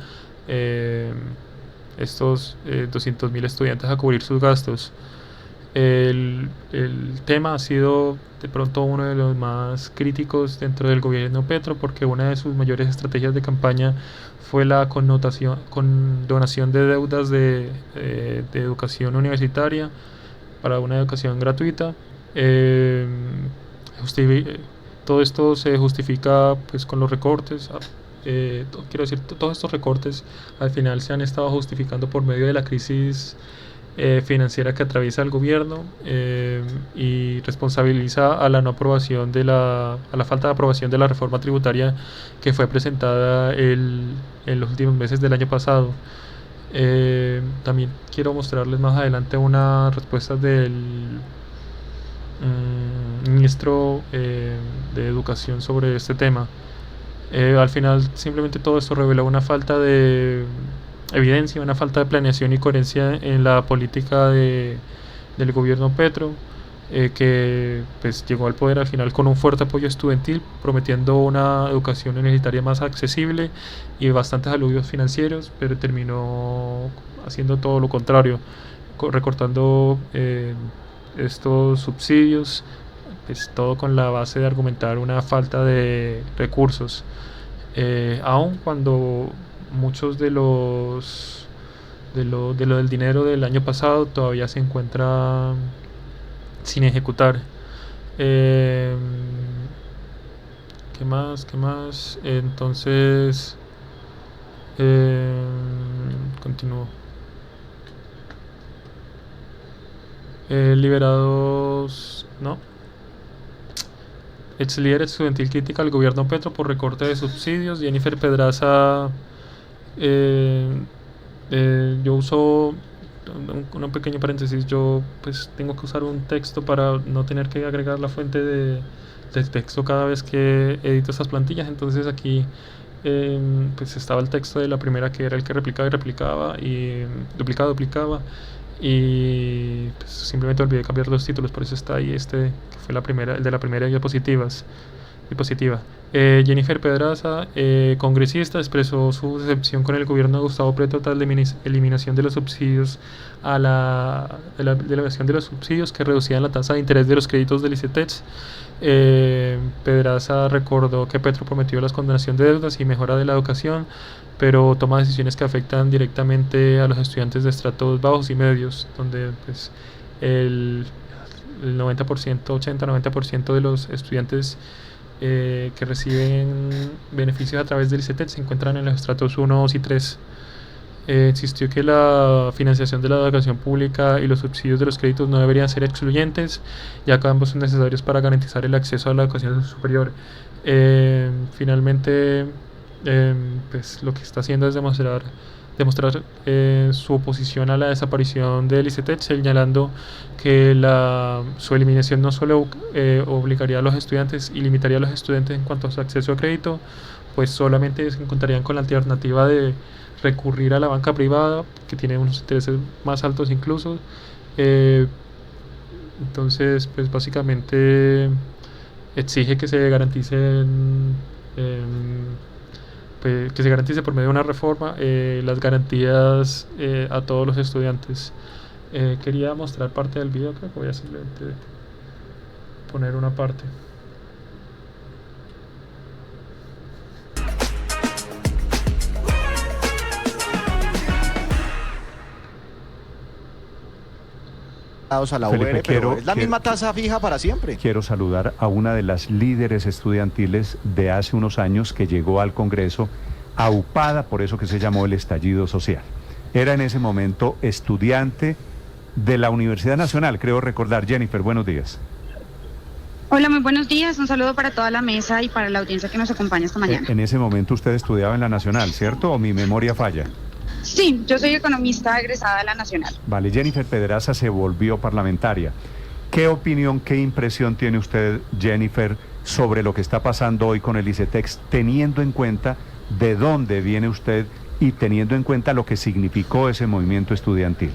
estos 200.000 estudiantes a cubrir sus gastos. El tema ha sido de pronto uno de los más críticos dentro del gobierno Petro, porque una de sus mayores estrategias de campaña fue la condonación de deudas de educación universitaria para una educación gratuita. Todo esto se justifica pues con los recortes. Quiero decir, todos estos recortes al final se han estado justificando por medio de la crisis financiera que atraviesa el gobierno, y responsabiliza a la no aprobación a la falta de aprobación de la reforma tributaria que fue presentada en los últimos meses del año pasado. También quiero mostrarles más adelante una respuesta del ministro de Educación sobre este tema. Al final simplemente todo esto revela una falta de evidencia, una falta de planeación y coherencia en la política del gobierno Petro, que pues llegó al poder al final con un fuerte apoyo estudiantil, prometiendo una educación universitaria más accesible y bastantes alivios financieros, pero terminó haciendo todo lo contrario, recortando estos subsidios, pues todo con la base de argumentar una falta de recursos, aun cuando muchos del dinero del año pasado todavía se encuentra sin ejecutar. ¿Qué más? Entonces, continúo. Liberados, ¿no? Ex líder estudiantil critica al gobierno Petro por recorte de subsidios. Jennifer Pedraza. Yo uso un pequeño paréntesis. Yo pues tengo que usar un texto para no tener que agregar la fuente del texto cada vez que edito estas plantillas. Entonces aquí pues estaba el texto de la primera, que era el que replicaba y duplicaba, y pues simplemente olvidé cambiar los títulos, por eso está ahí que fue el de la primera diapositiva. Jennifer Pedraza, congresista, expresó su decepción con el gobierno de Gustavo Petro tras la eliminación de los subsidios que reducían la tasa de interés de los créditos del ICETEX. Pedraza recordó que Petro prometió la condonación de deudas y mejora de la educación, pero toma decisiones que afectan directamente a los estudiantes de estratos bajos y medios, donde pues el 80-90% de los estudiantes que reciben beneficios a través del ICETEX se encuentran en los estratos 1, 2 y 3. Insistió que la financiación de la educación pública y los subsidios de los créditos no deberían ser excluyentes, ya que ambos son necesarios para garantizar el acceso a la educación superior. Finalmente, pues lo que está haciendo es demostrar su oposición a la desaparición del ICETEX, señalando que su eliminación no solo obligaría a los estudiantes y limitaría a los estudiantes en cuanto a su acceso a crédito, pues solamente se encontrarían con la alternativa de recurrir a la banca privada, que tiene unos intereses más altos incluso. Entonces, pues básicamente exige que se garantice por medio de una reforma las garantías a todos los estudiantes. Quería mostrar parte del video, creo que voy a simplemente poner una parte. A la Felipe, UR, pero es la misma tasa fija para siempre. Quiero saludar a una de las líderes estudiantiles de hace unos años que llegó al Congreso aupada por eso que se llamó el estallido social. Era en ese momento estudiante de la Universidad Nacional, creo recordar. Jennifer, buenos días. Hola, muy buenos días. Un saludo para toda la mesa y para la audiencia que nos acompaña esta mañana. En ese momento usted estudiaba en la Nacional, ¿cierto? ¿O mi memoria falla? Sí, yo soy economista egresada de la Nacional. Vale, Jennifer Pedraza se volvió parlamentaria. ¿Qué opinión, qué impresión tiene usted, Jennifer, sobre lo que está pasando hoy con el ICETEX, teniendo en cuenta de dónde viene usted y teniendo en cuenta lo que significó ese movimiento estudiantil?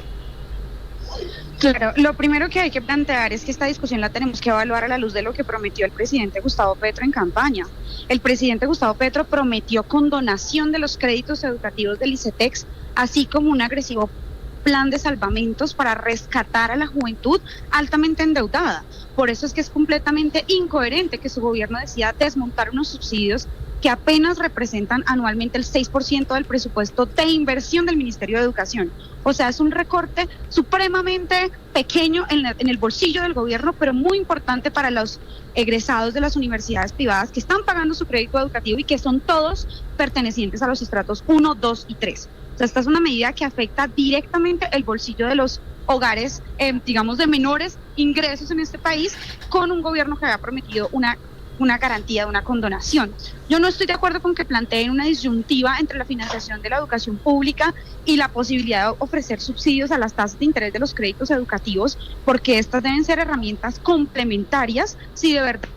Claro, lo primero que hay que plantear es que esta discusión la tenemos que evaluar a la luz de lo que prometió el presidente Gustavo Petro en campaña. El presidente Gustavo Petro prometió condonación de los créditos educativos del ICETEX, así como un agresivo plan de salvamentos para rescatar a la juventud altamente endeudada. Por eso es que es completamente incoherente que su gobierno decida desmontar unos subsidios que apenas representan anualmente el 6% del presupuesto de inversión del Ministerio de Educación. O sea, es un recorte supremamente pequeño en el bolsillo del gobierno, pero muy importante para los egresados de las universidades privadas que están pagando su crédito educativo y que son todos pertenecientes a los estratos 1, 2 y 3. O sea, esta es una medida que afecta directamente el bolsillo de los hogares, digamos, de menores ingresos en este país, con un gobierno que había prometido una garantía de una condonación. Yo no estoy de acuerdo con que planteen una disyuntiva entre la financiación de la educación pública y la posibilidad de ofrecer subsidios a las tasas de interés de los créditos educativos, porque estas deben ser herramientas complementarias si de verdad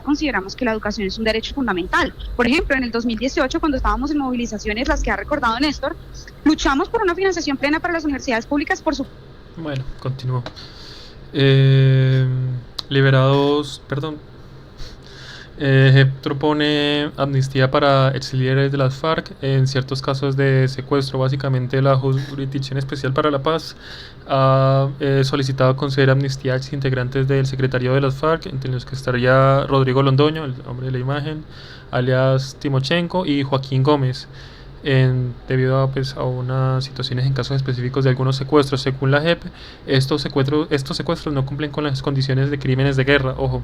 consideramos que la educación es un derecho fundamental. Por ejemplo, en el 2018, cuando estábamos en movilizaciones, las que ha recordado Néstor, luchamos por una financiación plena para las universidades públicas por su... Bueno, continúo. Propone amnistía para exlíderes de las FARC en ciertos casos de secuestro. Básicamente, la Jurisdicción Especial para la Paz ha solicitado conceder amnistía a exintegrantes del secretariado de las FARC, entre los que estaría Rodrigo Londoño, el hombre de la imagen, alias Timochenko, y Joaquín Gómez, debido a unas situaciones en casos específicos de algunos secuestros. Según la JEP, estos secuestros no cumplen con las condiciones de crímenes de guerra. Ojo,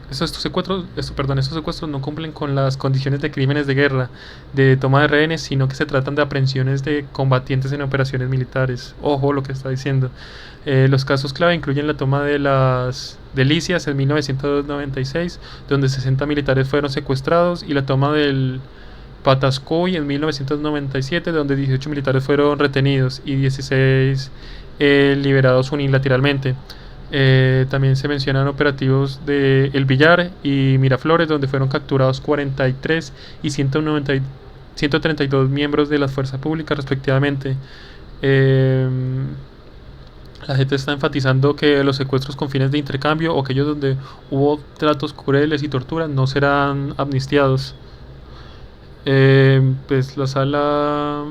estos secuestros no cumplen con las condiciones de crímenes de guerra, de toma de rehenes, sino que se tratan de aprehensiones de combatientes en operaciones militares. Ojo lo que está diciendo. Los casos clave incluyen la toma de las delicias en 1996, donde 60 militares fueron secuestrados, y la toma del Patascoy en 1997, donde 18 militares fueron retenidos y 16 liberados unilateralmente. También se mencionan operativos de El Villar y Miraflores, donde fueron capturados 43 y 132 miembros de las fuerzas públicas respectivamente. La gente está enfatizando que los secuestros con fines de intercambio o aquellos donde hubo tratos crueles y tortura no serán amnistiados. Pues la sala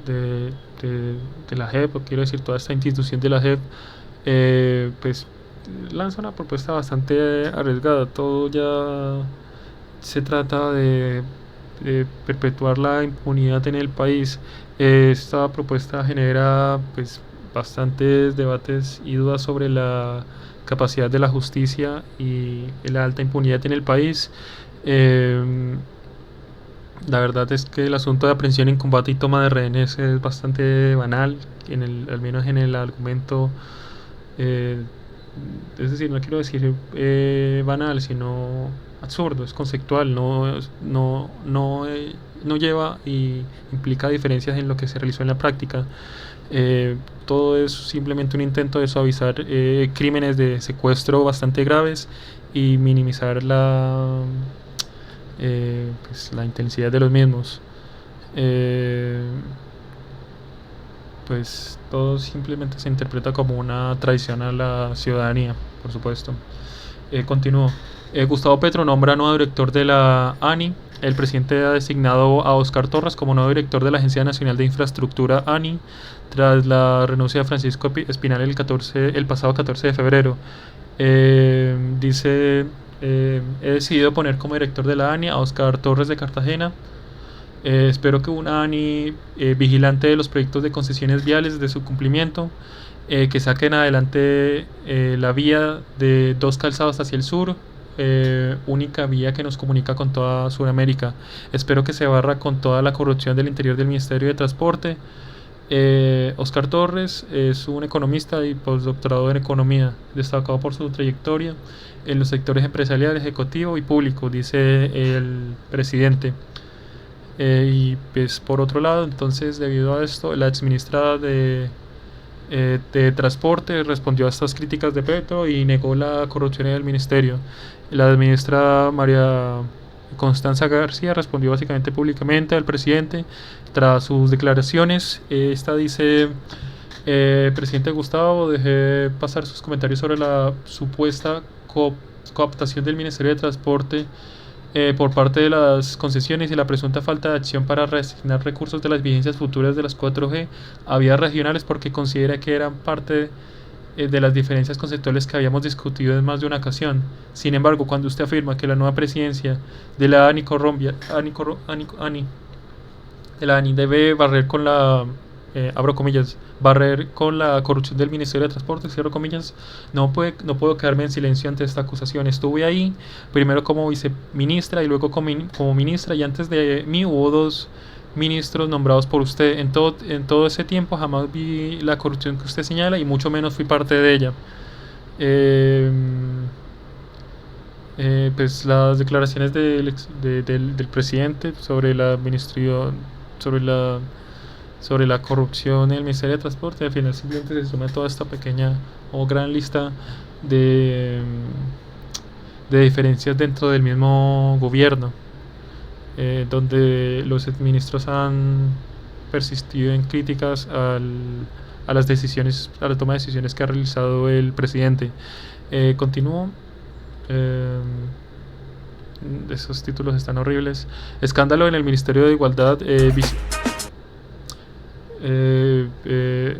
de la JEP, o quiero decir toda esta institución de la JEP, pues lanza una propuesta bastante arriesgada. Todo ya se trata de perpetuar la impunidad en el país. Esta propuesta genera pues bastantes debates y dudas sobre la capacidad de la justicia y la alta impunidad en el país. La verdad es que el asunto de aprehensión en combate y toma de rehenes es bastante banal, al menos en el argumento. Es decir, no quiero decir banal, sino absurdo, es conceptual, no lleva y implica diferencias en lo que se realizó en la práctica. Todo es simplemente un intento de suavizar crímenes de secuestro bastante graves y minimizar la intensidad de los mismos. Pues todo simplemente se interpreta como una traición a la ciudadanía, por supuesto. Continúo. Gustavo Petro nombra nuevo director de la ANI. el presidente ha designado a Óscar Torres como nuevo director de la Agencia Nacional de Infraestructura, ANI, tras la renuncia de Francisco Espinal el pasado 14 de febrero. Dice, he decidido poner como director de la ANI a Óscar Torres de Cartagena. Espero que una ANI vigilante de los proyectos de concesiones viales de su cumplimiento, que saquen adelante la vía de 2 calzadas hacia el sur, única vía que nos comunica con toda Sudamérica. Espero que se barra con toda la corrupción del interior del Ministerio de Transporte. Óscar Torres es un economista y postdoctorado en economía, destacado por su trayectoria en los sectores empresarial, ejecutivo y público, dice el presidente. Y pues por otro lado, entonces, debido a esto, la exministra de Transporte respondió a estas críticas de Petro y negó la corrupción en el ministerio. La ministra María Constanza García respondió básicamente públicamente al presidente tras sus declaraciones. Esta dice: presidente Gustavo, dejé pasar sus comentarios sobre la supuesta cooptación del Ministerio de Transporte por parte de las concesiones y la presunta falta de acción para reasignar recursos de las vigencias futuras de las 4G a vías regionales, porque considera que eran parte de las diferencias conceptuales que habíamos discutido en más de una ocasión. Sin embargo, cuando usted afirma que la nueva presidencia de la ANI debe barrer con la abro comillas, barrer con la corrupción del Ministerio de Transporte, cierro comillas, no puedo quedarme en silencio ante esta acusación. Estuve ahí, primero como viceministra y luego como ministra, y antes de mí hubo 2 ministros nombrados por usted. En todo ese tiempo jamás vi la corrupción que usted señala y mucho menos fui parte de ella. Pues las declaraciones del presidente sobre la administración, sobre la corrupción en el Ministerio de Transporte, al final simplemente se suma toda esta pequeña o gran lista de diferencias dentro del mismo gobierno, donde los exministros han persistido en críticas a las decisiones, a la toma de decisiones que ha realizado el presidente. Continúo. Esos títulos están horribles. Escándalo en el Ministerio de Igualdad.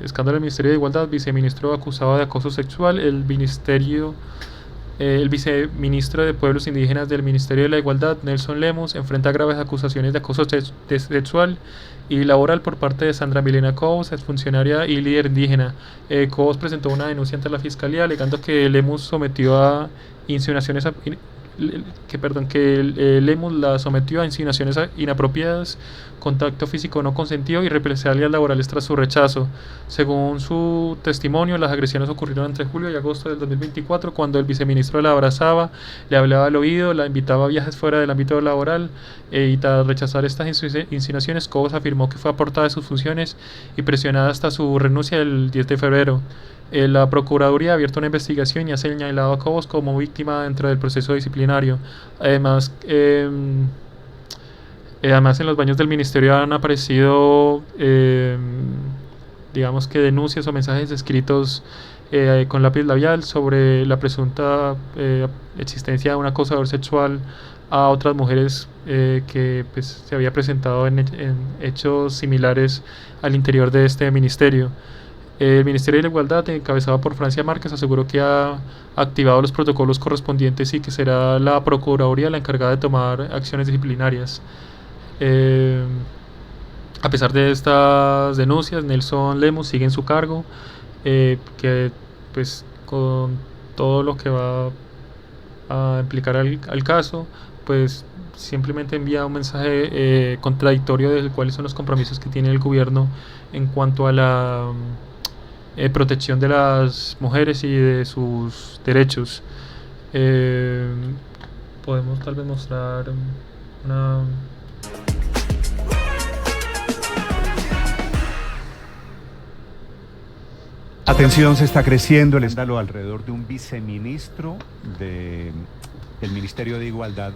Escándalo en el Ministerio de Igualdad, viceministro acusado de acoso sexual. El viceministro de Pueblos Indígenas del Ministerio de la Igualdad, Nelson Lemus, enfrenta graves acusaciones de acoso sexual y laboral por parte de Sandra Milena Cobos, exfuncionaria y líder indígena. Cobos presentó una denuncia ante la Fiscalía alegando que Lemus sometió a insinuaciones Lemus la sometió a insinuaciones inapropiadas, contacto físico no consentido y represalias laborales tras su rechazo. Según su testimonio, las agresiones ocurrieron entre julio y agosto del 2024, cuando el viceministro la abrazaba, le hablaba al oído, la invitaba a viajes fuera del ámbito laboral, y tras rechazar estas insinuaciones, Cobos afirmó que fue aportada de sus funciones y presionada hasta su renuncia el 10 de febrero. La Procuraduría ha abierto una investigación y ha señalado a Cobos como víctima dentro del proceso disciplinario. Además, en los baños del ministerio han aparecido, digamos que denuncias o mensajes escritos con lápiz labial sobre la presunta existencia de un acosador sexual a otras mujeres que pues, se había presentado en hechos similares al interior de este ministerio. El Ministerio de la Igualdad, encabezado por Francia Márquez, aseguró que ha activado los protocolos correspondientes y que será la Procuraduría la encargada de tomar acciones disciplinarias. A pesar de estas denuncias, Nelson Lemus sigue en su cargo, que pues con todo lo que va a implicar al caso, pues simplemente envía un mensaje contradictorio de cuáles son los compromisos que tiene el gobierno en cuanto a la protección de las mujeres y de sus derechos. Podemos tal vez mostrar una... Atención, se está creciendo el escándalo alrededor de un viceministro del Ministerio de Igualdad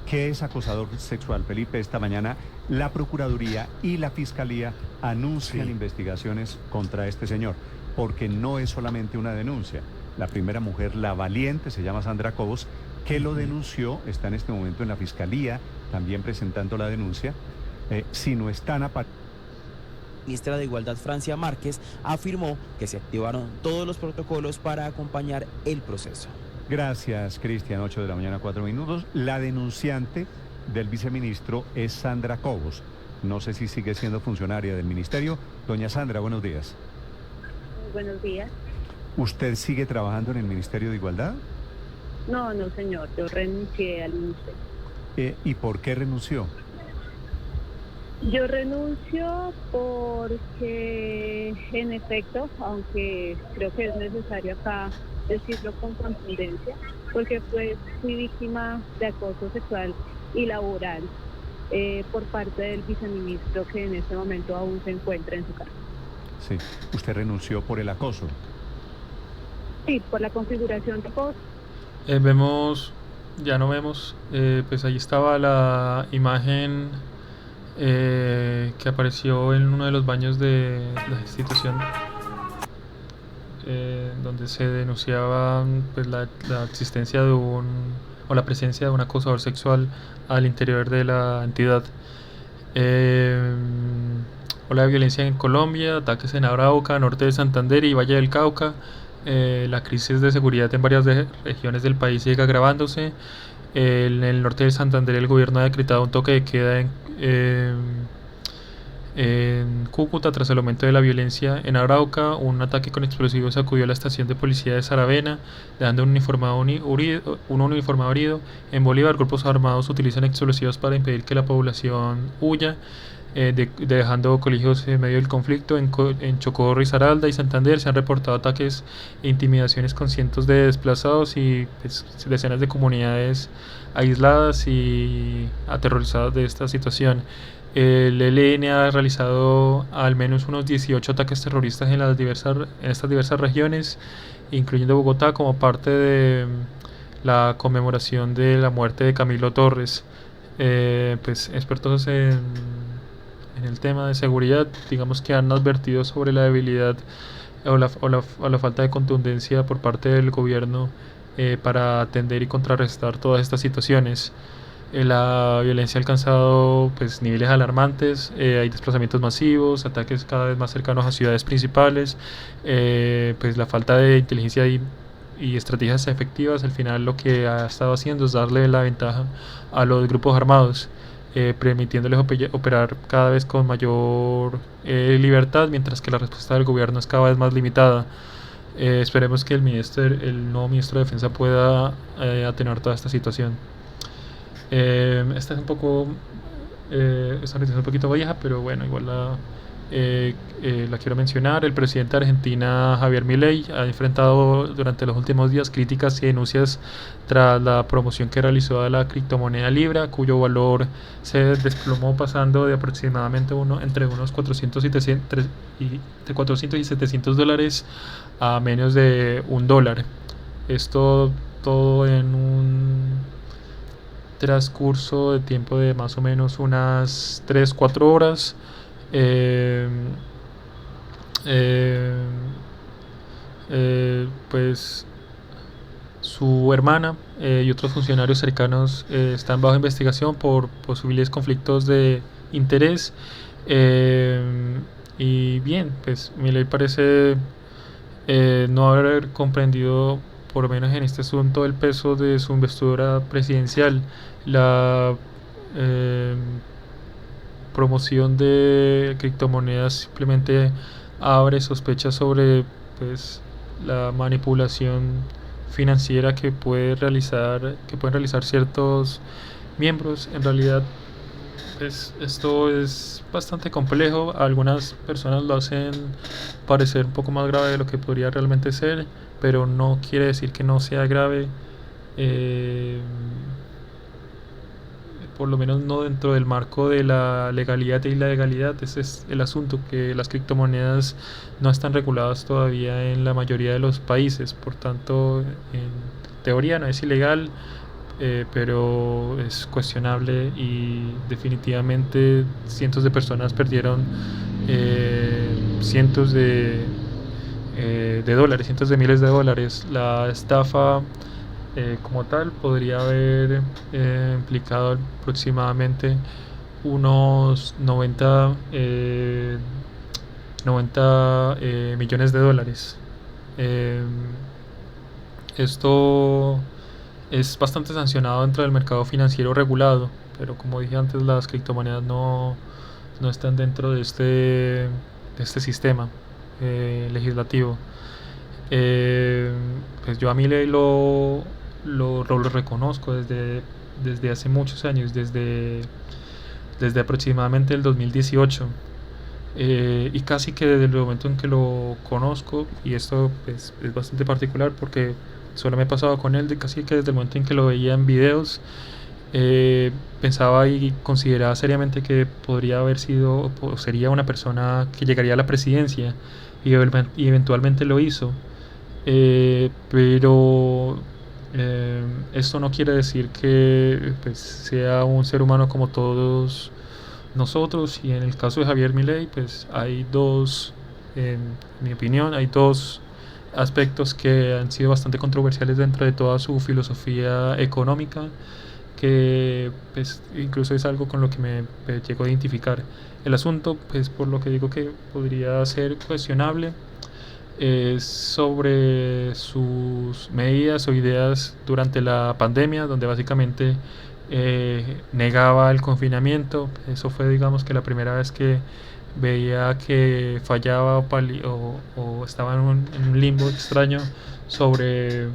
que es acosador sexual. Felipe, esta mañana la Procuraduría y la Fiscalía anuncian investigaciones contra este señor, porque no es solamente una denuncia. La primera mujer, la valiente, se llama Sandra Cobos, que lo denunció, está en este momento en la Fiscalía, también presentando la denuncia. Si no están La ministra de Igualdad, Francia Márquez, afirmó que se activaron todos los protocolos para acompañar el proceso. Gracias, Cristian. 8 de la mañana, 4 minutos. La denunciante del viceministro es Sandra Cobos. No sé si sigue siendo funcionaria del ministerio. Doña Sandra, buenos días. Buenos días. ¿Usted sigue trabajando en el Ministerio de Igualdad? No, señor, yo renuncié al ministerio. ¿Y por qué renunció? Yo renuncio porque, en efecto, aunque creo que es necesario acá decirlo con contundencia, porque pues fui víctima de acoso sexual y laboral por parte del viceministro, que en este momento aún se encuentra en su casa. Sí. ¿Usted renunció por el acoso? Sí, por la configuración de acoso. Pues ahí estaba la imagen que apareció en uno de los baños de la institución, donde se denunciaba pues la existencia de o la presencia de un acosador sexual al interior de la entidad. Ola de violencia en Colombia, ataques en Arauca, norte de Santander y Valle del Cauca. La crisis de seguridad en varias regiones del país sigue agravándose. En el norte de Santander el gobierno ha decretado un toque de queda en Cúcuta tras el aumento de la violencia. En Arauca, un ataque con explosivos sacudió a la estación de policía de Saravena, dejando un uniformado herido. En Bolívar, grupos armados utilizan explosivos para impedir que la población huya, dejando colegios en medio del conflicto. En Chocó, Risaralda y Santander se han reportado ataques e intimidaciones con cientos de desplazados y pues, decenas de comunidades aisladas y aterrorizadas de esta situación. El ELN ha realizado al menos unos 18 ataques terroristas en estas diversas regiones, incluyendo Bogotá, como parte de la conmemoración de la muerte de Camilo Torres. Pues expertos en el tema de seguridad, digamos que han advertido sobre la debilidad o la falta de contundencia por parte del gobierno para atender y contrarrestar todas estas situaciones. La violencia ha alcanzado pues niveles alarmantes, hay desplazamientos masivos, ataques cada vez más cercanos a ciudades principales, pues la falta de inteligencia y estrategias efectivas al final lo que ha estado haciendo es darle la ventaja a los grupos armados, permitiéndoles operar cada vez con mayor libertad, mientras que la respuesta del gobierno es cada vez más limitada. Esperemos que el nuevo ministro de Defensa pueda atenuar toda esta situación. Esta es esta noticia es un poquito vieja, pero bueno, igual la quiero mencionar. El presidente de Argentina, Javier Milei, ha enfrentado durante los últimos días críticas y denuncias tras la promoción que realizó a la criptomoneda Libra, cuyo valor se desplomó pasando de aproximadamente entre unos 400 y 700 dólares a menos de $1. Esto todo en un transcurso de tiempo de más o menos unas 3-4 horas. Pues su hermana y otros funcionarios cercanos están bajo investigación por posibles conflictos de interés. Y bien, pues Milei parece no haber comprendido, por lo menos en este asunto, el peso de su investidura presidencial. La promoción de criptomonedas simplemente abre sospechas sobre pues la manipulación financiera que pueden realizar ciertos miembros. En realidad pues esto es bastante complejo. Algunas personas lo hacen parecer un poco más grave de lo que podría realmente ser, pero no quiere decir que no sea grave, por lo menos no dentro del marco de la legalidad y la ilegalidad. Ese es el asunto, que las criptomonedas no están reguladas todavía en la mayoría de los países, por tanto en teoría no es ilegal, pero es cuestionable y definitivamente cientos de personas perdieron cientos de dólares, cientos de miles de dólares. La estafa como tal podría haber implicado aproximadamente unos 90 millones de dólares. Esto es bastante sancionado dentro del mercado financiero regulado, pero como dije antes, las criptomonedas no están dentro de este sistema legislativo. Pues yo a Milei lo reconozco desde hace muchos años, desde aproximadamente el 2018. Y casi que desde el momento en que lo conozco, y esto pues, es bastante particular porque solo me he pasado con él, casi que desde el momento en que lo veía en videos, pensaba y consideraba seriamente que podría haber sido o sería una persona que llegaría a la presidencia, y eventualmente lo hizo. Pero esto no quiere decir que pues, sea un ser humano como todos nosotros, y en el caso de Javier Milei pues en mi opinión hay dos aspectos que han sido bastante controversiales dentro de toda su filosofía económica, que pues, incluso es algo con lo que me llego a identificar. El asunto, pues por lo que digo que podría ser cuestionable, es sobre sus medidas o ideas durante la pandemia, donde básicamente negaba el confinamiento. Eso fue, digamos, que la primera vez que veía que fallaba o estaba en un limbo extraño sobre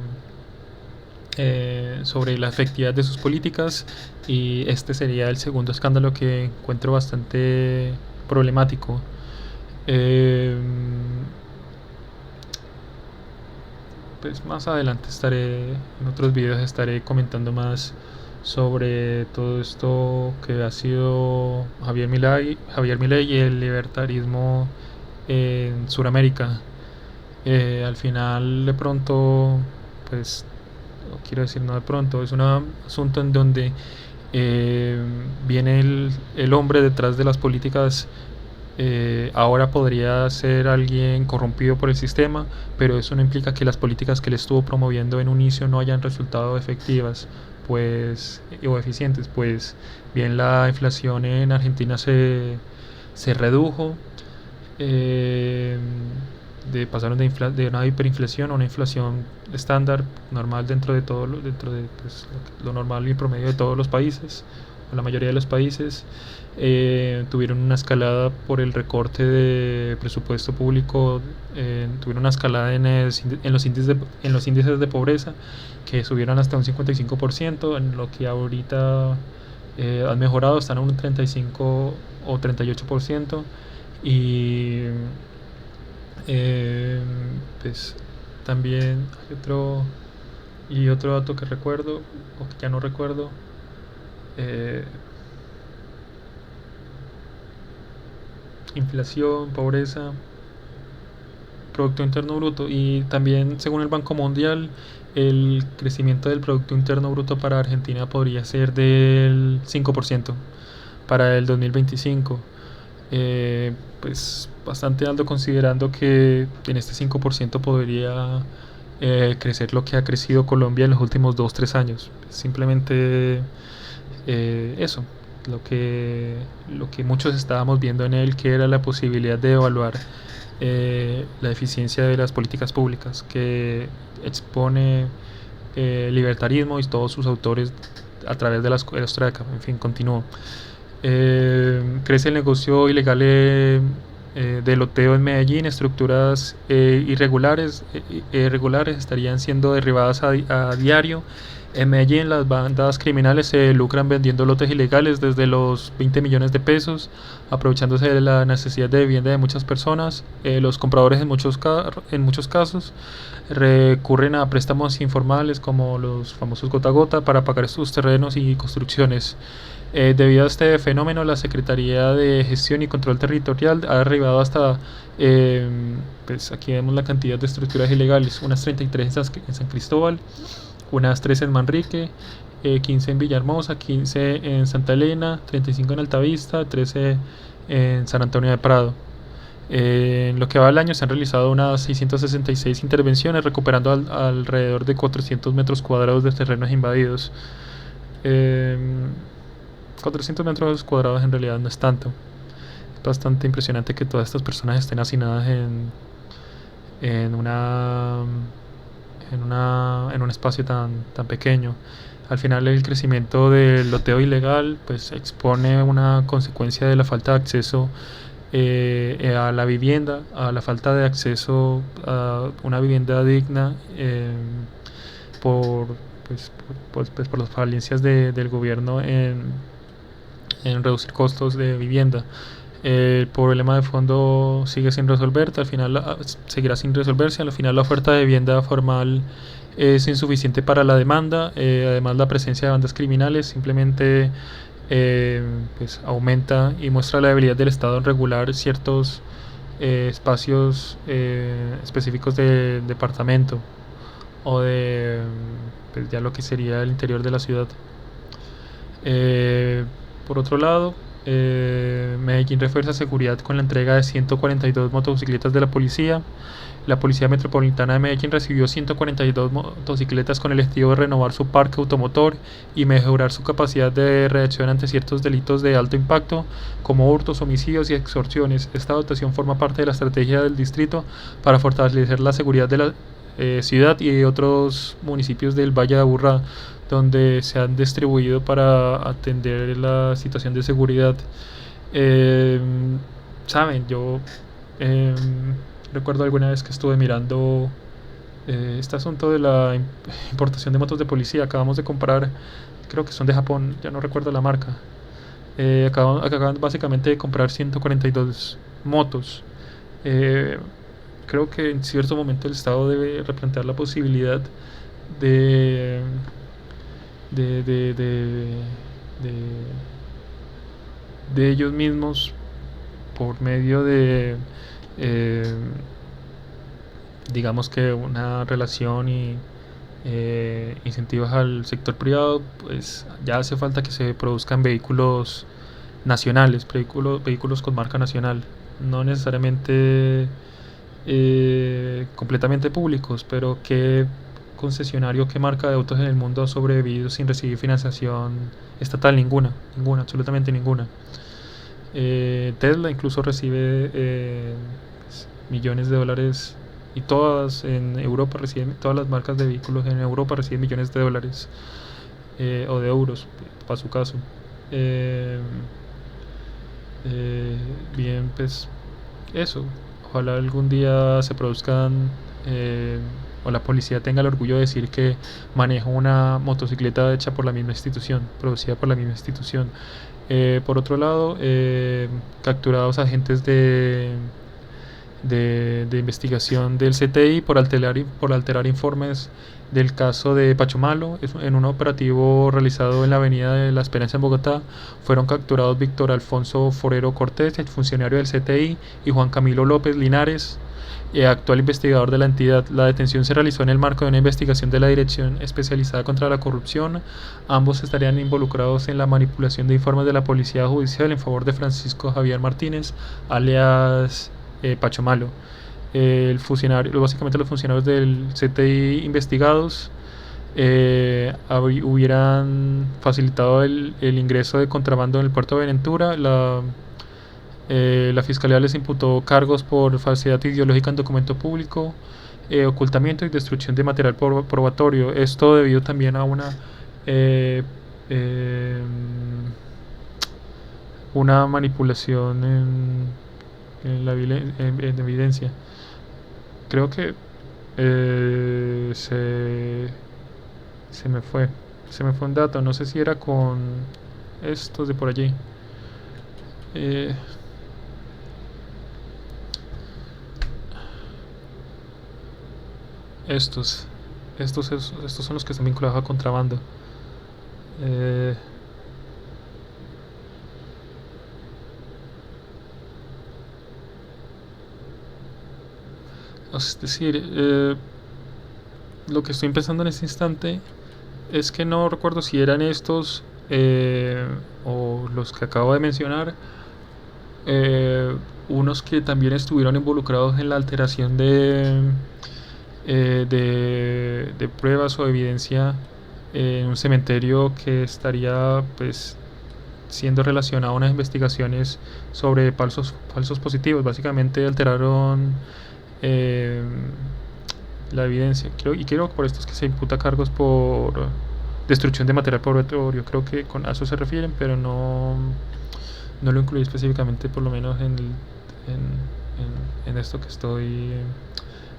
la efectividad de sus políticas, y este sería el segundo escándalo que encuentro bastante problemático. Pues más adelante en otros videos estaré comentando más sobre todo esto que ha sido Javier Milei y el libertarismo en Sudamérica. Al final, de pronto, pues quiero decir, no de pronto, es un asunto en donde viene el hombre detrás de las políticas. Ahora podría ser alguien corrompido por el sistema, pero eso no implica que las políticas que él estuvo promoviendo en un inicio no hayan resultado efectivas o eficientes. Pues bien, la inflación en Argentina se redujo, pasaron de una hiperinflación a una inflación estándar, normal dentro de pues, lo normal y promedio de todos los países, o la mayoría de los países. Tuvieron una escalada por el recorte de presupuesto público, tuvieron una escalada en los índices de pobreza, que subieron hasta un 55%, en lo que ahorita han mejorado, están en un 35 o 38%. Y pues también hay otro dato que recuerdo, o que ya no recuerdo. Inflación, pobreza, Producto Interno Bruto, y también según el Banco Mundial el crecimiento del Producto Interno Bruto para Argentina podría ser del 5% para el 2025. Pues bastante alto, considerando que en este 5% podría crecer lo que ha crecido Colombia en los últimos 2-3 años. Simplemente eso, lo que muchos estábamos viendo en él, que era la posibilidad de evaluar la eficiencia de las políticas públicas que expone libertarismo y todos sus autores a través de la escuela austríaca. En fin, continúo. Crece el negocio ilegal de loteo en Medellín. Estructuras irregulares estarían siendo derribadas a diario. En Medellín, las bandas criminales se lucran vendiendo lotes ilegales desde los 20 millones de pesos, aprovechándose de la necesidad de vivienda de muchas personas. Los compradores en muchos casos recurren a préstamos informales, como los famosos gota a gota, para pagar sus terrenos y construcciones. Debido a este fenómeno, la Secretaría de Gestión y Control Territorial ha derribado hasta, pues aquí vemos la cantidad de estructuras ilegales, unas 33 en San Cristóbal, unas 3 en Manrique, 15 en Villahermosa, 15 en Santa Elena, 35 en Altavista, 13 en San Antonio de Prado. En lo que va del año se han realizado unas 666 intervenciones, recuperando alrededor de 400 metros cuadrados de terrenos invadidos. 400 metros cuadrados en realidad no es tanto. Es bastante impresionante que todas estas personas estén hacinadas en un espacio tan pequeño. Al final, el crecimiento del loteo ilegal pues expone una consecuencia de la falta de acceso a la vivienda, a la falta de acceso a una vivienda digna, por las falencias del gobierno en reducir costos de vivienda. El problema de fondo sigue sin resolverse, al final seguirá sin resolverse. Al final, la oferta de vivienda formal es insuficiente para la demanda. Además, la presencia de bandas criminales simplemente pues aumenta y muestra la debilidad del Estado en regular ciertos espacios específicos del departamento o de pues ya lo que sería el interior de la ciudad. Por otro lado, Medellín refuerza seguridad con la entrega de 142 motocicletas de la policía. La Policía Metropolitana de Medellín recibió 142 motocicletas con el objetivo de renovar su parque automotor y mejorar su capacidad de reacción ante ciertos delitos de alto impacto, como hurtos, homicidios y extorsiones. Esta dotación forma parte de la estrategia del distrito para fortalecer la seguridad de la ciudad y de otros municipios del Valle de Aburrá, donde se han distribuido para atender la situación de seguridad. Saben, yo recuerdo alguna vez que estuve mirando este asunto de la importación de motos de policía. Acabamos de comprar, creo que son de Japón, ya no recuerdo la marca. Acaban básicamente de comprar 142 motos. Creo que en cierto momento el Estado debe replantear la posibilidad de ellos mismos, por medio de digamos que una relación y incentivos al sector privado, pues ya hace falta que se produzcan vehículos nacionales, vehículos con marca nacional, no necesariamente completamente públicos, pero qué concesionario, qué marca de autos en el mundo ha sobrevivido sin recibir financiación estatal. Ninguna, absolutamente ninguna. Tesla incluso recibe millones de dólares, y todas en Europa reciben, todas las marcas de vehículos en Europa reciben millones de dólares o de euros, para su caso. Bien, pues eso. Ojalá algún día se produzcan o la policía tenga el orgullo de decir que maneja una motocicleta hecha por la misma institución, producida por la misma institución. Por otro lado, capturados agentes de investigación del CTI por alterar informes del caso de Pachomalo. En un operativo realizado en la avenida de La Esperanza en Bogotá, fueron capturados Víctor Alfonso Forero Cortés, el funcionario del CTI, y Juan Camilo López Linares, actual investigador de la entidad. La detención se realizó en el marco de una investigación de la Dirección Especializada contra la Corrupción. Ambos estarían involucrados en la manipulación de informes de la Policía Judicial en favor de Francisco Javier Martínez, alias Pachomalo. Básicamente los funcionarios del CTI investigados hubieran facilitado el ingreso de contrabando en el puerto de Buenaventura. La Fiscalía les imputó cargos por falsedad ideológica en documento público, ocultamiento y destrucción de material probatorio. Esto debido también a una manipulación en evidencia. Creo que se me fue un dato, no sé si era con estos de por allí. Estos son los que están vinculados a contrabando. Es decir, lo que estoy pensando en este instante es que no recuerdo si eran estos o los que acabo de mencionar, unos que también estuvieron involucrados en la alteración de pruebas o evidencia en un cementerio que estaría pues siendo relacionado a unas investigaciones sobre falsos positivos. Básicamente alteraron la evidencia. Creo por esto es que se imputa cargos por destrucción de material probatorio. Creo que a eso se refieren, pero no lo incluí específicamente, por lo menos en esto que estoy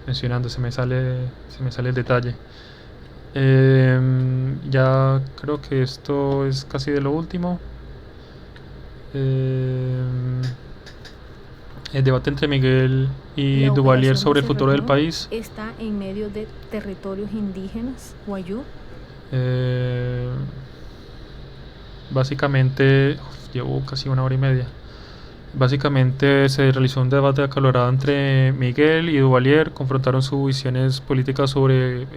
mencionando. Se me sale el detalle. Ya creo que esto es casi de lo último. El debate entre Miguel y Duvalier sobre el futuro del país está en medio de territorios indígenas, Wayuu. Básicamente, llevo casi 1 hora y media. Básicamente se realizó un debate acalorado entre Miguel y Duvalier, confrontaron sus visiones políticas sobre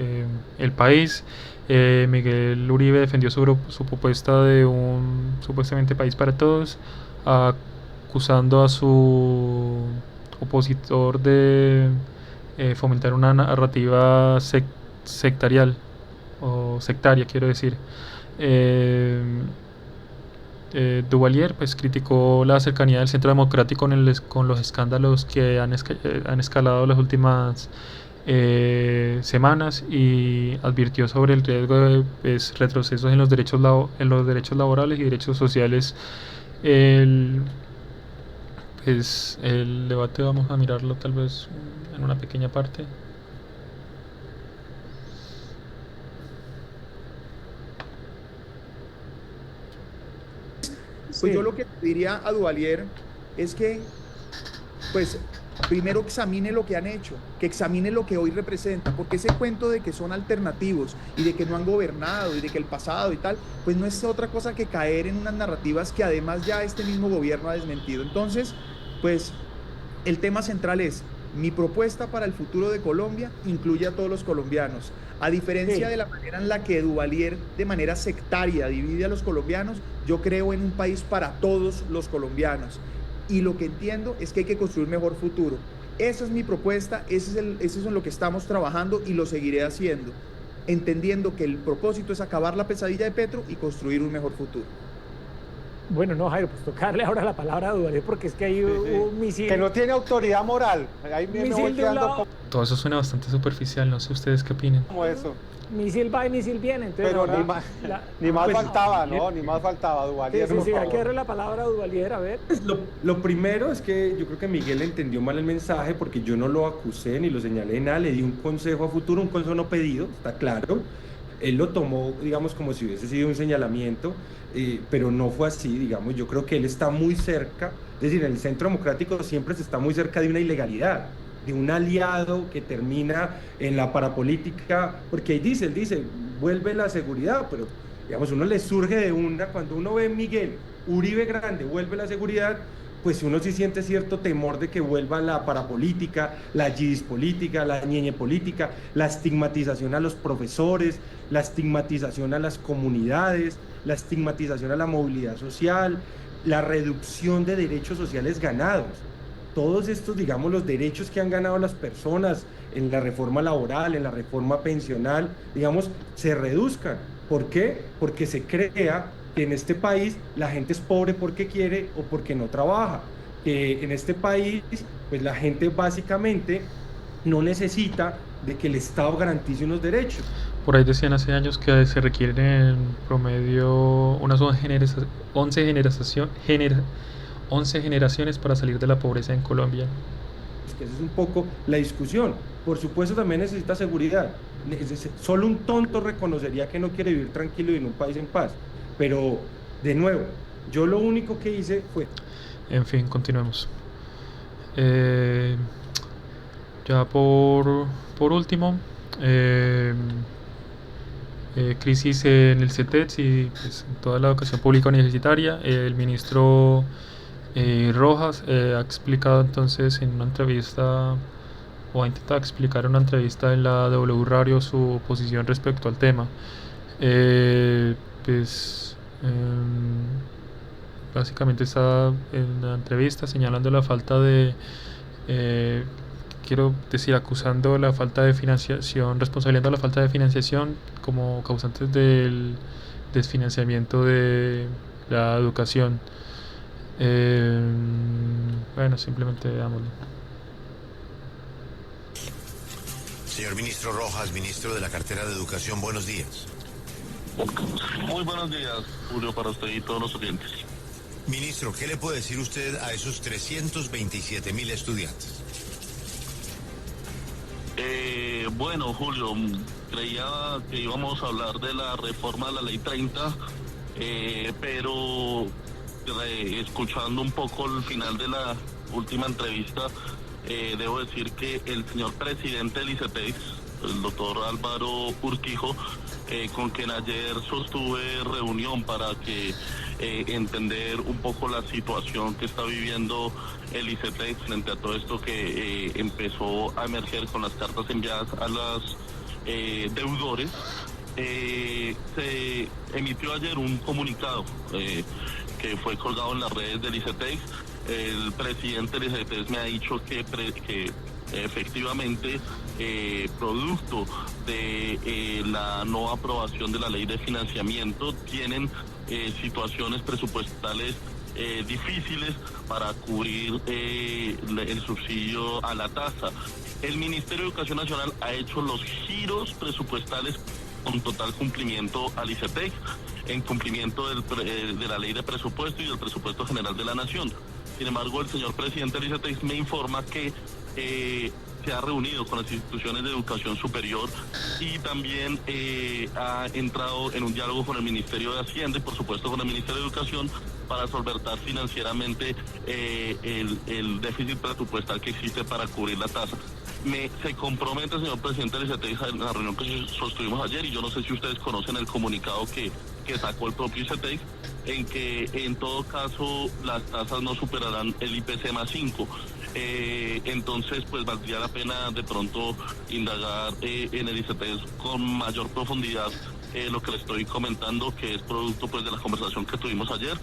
el país. Miguel Uribe defendió su propuesta de un supuestamente país para todos, acusando a su opositor de fomentar una narrativa sectaria, quiero decir. Duvalier pues criticó la cercanía del Centro Democrático con los escándalos que han escalado las últimas semanas, y advirtió sobre el riesgo de retrocesos en los derechos laborales y derechos sociales. El debate vamos a mirarlo tal vez en una pequeña parte. Pues yo lo que diría a Duvalier es que, pues, primero examine lo que han hecho, que examine lo que hoy representa, porque ese cuento de que son alternativos y de que no han gobernado y de que el pasado y tal, pues no es otra cosa que caer en unas narrativas que además ya este mismo gobierno ha desmentido. Entonces, pues, el tema central es: mi propuesta para el futuro de Colombia incluye a todos los colombianos. A diferencia de la manera en la que Duvalier de manera sectaria divide a los colombianos, yo creo en un país para todos los colombianos. Y lo que entiendo es que hay que construir un mejor futuro. Esa es mi propuesta, eso es en lo que estamos trabajando y lo seguiré haciendo, entendiendo que el propósito es acabar la pesadilla de Petro y construir un mejor futuro. Bueno, no, Jairo, pues tocarle ahora la palabra a Duvalier, porque es que hay un misil... Que no tiene autoridad moral. Ahí me voy quedando... Todo eso suena bastante superficial, no sé ustedes qué opinan. ¿Cómo eso? Misil va y misil viene. Entonces pero ahora, ni más faltaba, ¿no? Ni más faltaba, Duvalier. Sí, hay que darle la palabra a Duvalier, a ver. Lo primero es que yo creo que Miguel entendió mal el mensaje, porque yo no lo acusé ni lo señalé nada, le di un consejo a futuro, un consejo no pedido, está claro. Él lo tomó, digamos, como si hubiese sido un señalamiento, pero no fue así, digamos. Yo creo que él está muy cerca, es decir, en el Centro Democrático siempre se está muy cerca de una ilegalidad, de un aliado que termina en la parapolítica, porque ahí él dice, vuelve la seguridad, pero digamos, uno le surge de una, cuando uno ve Miguel Uribe Grande, vuelve la seguridad, pues uno sí siente cierto temor de que vuelva la parapolítica, la yidis política, la ñeñe política, la estigmatización a los profesores, la estigmatización a las comunidades, la estigmatización a la movilidad social, la reducción de derechos sociales ganados. Todos estos, digamos, los derechos que han ganado las personas en la reforma laboral, en la reforma pensional, digamos, se reduzcan. ¿Por qué? Porque se crea que en este país la gente es pobre porque quiere o porque no trabaja. Que en este país, pues la gente básicamente no necesita de que el Estado garantice unos derechos. Por ahí decían hace años que se requieren en promedio unas 11 generaciones para salir de la pobreza en Colombia. Esa es un poco la discusión. Por supuesto también necesita seguridad. Solo un tonto reconocería que no quiere vivir tranquilo y en un país en paz. Pero, de nuevo, yo lo único que hice fue... En fin, continuemos. Ya por último, crisis en el CETEX y pues, en toda la educación pública universitaria. El ministro Rojas ha explicado entonces en una entrevista, o ha intentado explicar en una entrevista en la W Radio su posición respecto al tema. Pues básicamente está en la entrevista señalando la falta de, quiero decir, acusando la falta de financiación, responsabilizando la falta de financiación como causantes del desfinanciamiento de la educación. Bueno, simplemente veámoslo. Señor ministro Rojas, ministro de la cartera de Educación, buenos días. Muy buenos días, Julio, para usted y todos los oyentes. Ministro, ¿qué le puede decir usted a esos 327.000 estudiantes? Bueno, Julio, creía que íbamos a hablar de la reforma de la Ley 30, pero escuchando un poco el final de la última entrevista, debo decir que el señor presidente del ICETEX, el doctor Álvaro Urquijo, con quien ayer sostuve reunión para que entender un poco la situación que está viviendo el ICETEX frente a todo esto que empezó a emerger con las cartas enviadas a los deudores. Se emitió ayer un comunicado que fue colgado en las redes del ICETEX. El presidente del ICETEX me ha dicho que efectivamente, producto de la no aprobación de la ley de financiamiento, tienen situaciones presupuestales difíciles para cubrir el subsidio a la tasa. El Ministerio de Educación Nacional ha hecho los giros presupuestales con total cumplimiento al ICETEX, en cumplimiento de la ley de presupuesto y del presupuesto general de la Nación. Sin embargo, el señor presidente del ICETEX me informa que se ha reunido con las instituciones de educación superior y también ha entrado en un diálogo con el Ministerio de Hacienda y por supuesto con el Ministerio de Educación para solventar financieramente el déficit presupuestal que existe para cubrir la tasa. Se compromete el señor presidente del ICETEX en la reunión que sostuvimos ayer, y yo no sé si ustedes conocen el comunicado que sacó el propio ICETEX, en que en todo caso las tasas no superarán el IPC más 5. Entonces pues valdría la pena de pronto indagar en el ICETEX con mayor profundidad lo que le estoy comentando, que es producto pues de la conversación que tuvimos ayer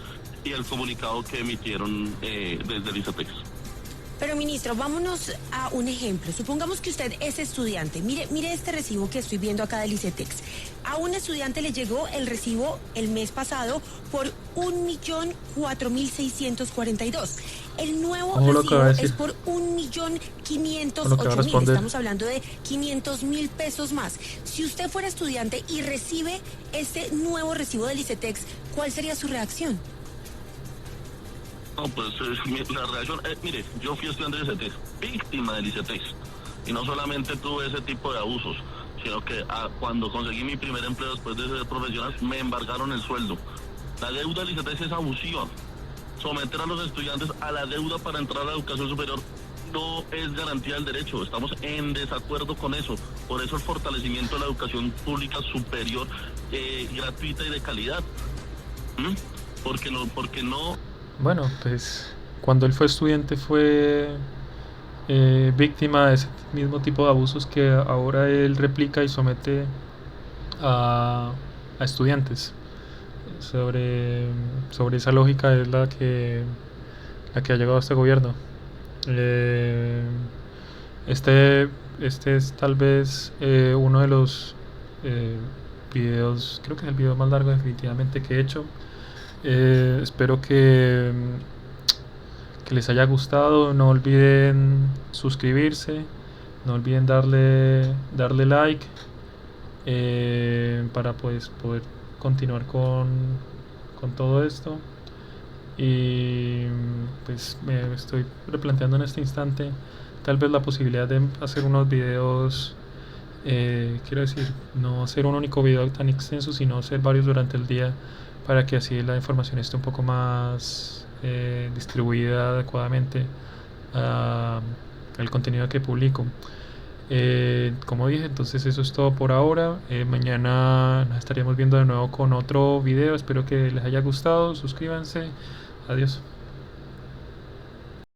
y el comunicado que emitieron desde el ICETEX. Pero ministro, vámonos a un ejemplo. Supongamos que usted es estudiante. Mire este recibo que estoy viendo acá del ICETEX. A un estudiante le llegó el recibo el mes pasado por 1.004.642. El nuevo recibo es por 1.508.000. Estamos hablando de 500.000 pesos más. Si usted fuera estudiante y recibe este nuevo recibo del ICETEX, ¿cuál sería su reacción? No, pues la reacción, mire, yo fui estudiante del ICETEX, víctima del ICETEX, y no solamente tuve ese tipo de abusos, sino que cuando conseguí mi primer empleo después de ser profesional, me embargaron el sueldo. La deuda del ICETEX es abusiva. Someter a los estudiantes a la deuda para entrar a la educación superior no es garantía del derecho. Estamos en desacuerdo con eso. Por eso el fortalecimiento de la educación pública superior, gratuita y de calidad. Porque no. Bueno, pues cuando él fue estudiante fue víctima de ese mismo tipo de abusos que ahora él replica y somete a estudiantes. Sobre esa lógica es la que ha llegado a este gobierno. Este es tal vez uno de los videos, creo que es el video más largo definitivamente que he hecho. Espero que les haya gustado. No olviden suscribirse, no olviden darle like para pues poder continuar con todo esto. Y pues me estoy replanteando en este instante tal vez la posibilidad de hacer unos videos, quiero decir, no hacer un único video tan extenso, sino hacer varios durante el día, para que así la información esté un poco más distribuida adecuadamente al contenido que publico. Como dije, entonces eso es todo por ahora. Mañana nos estaríamos viendo de nuevo con otro video. Espero que les haya gustado. Suscríbanse. Adiós.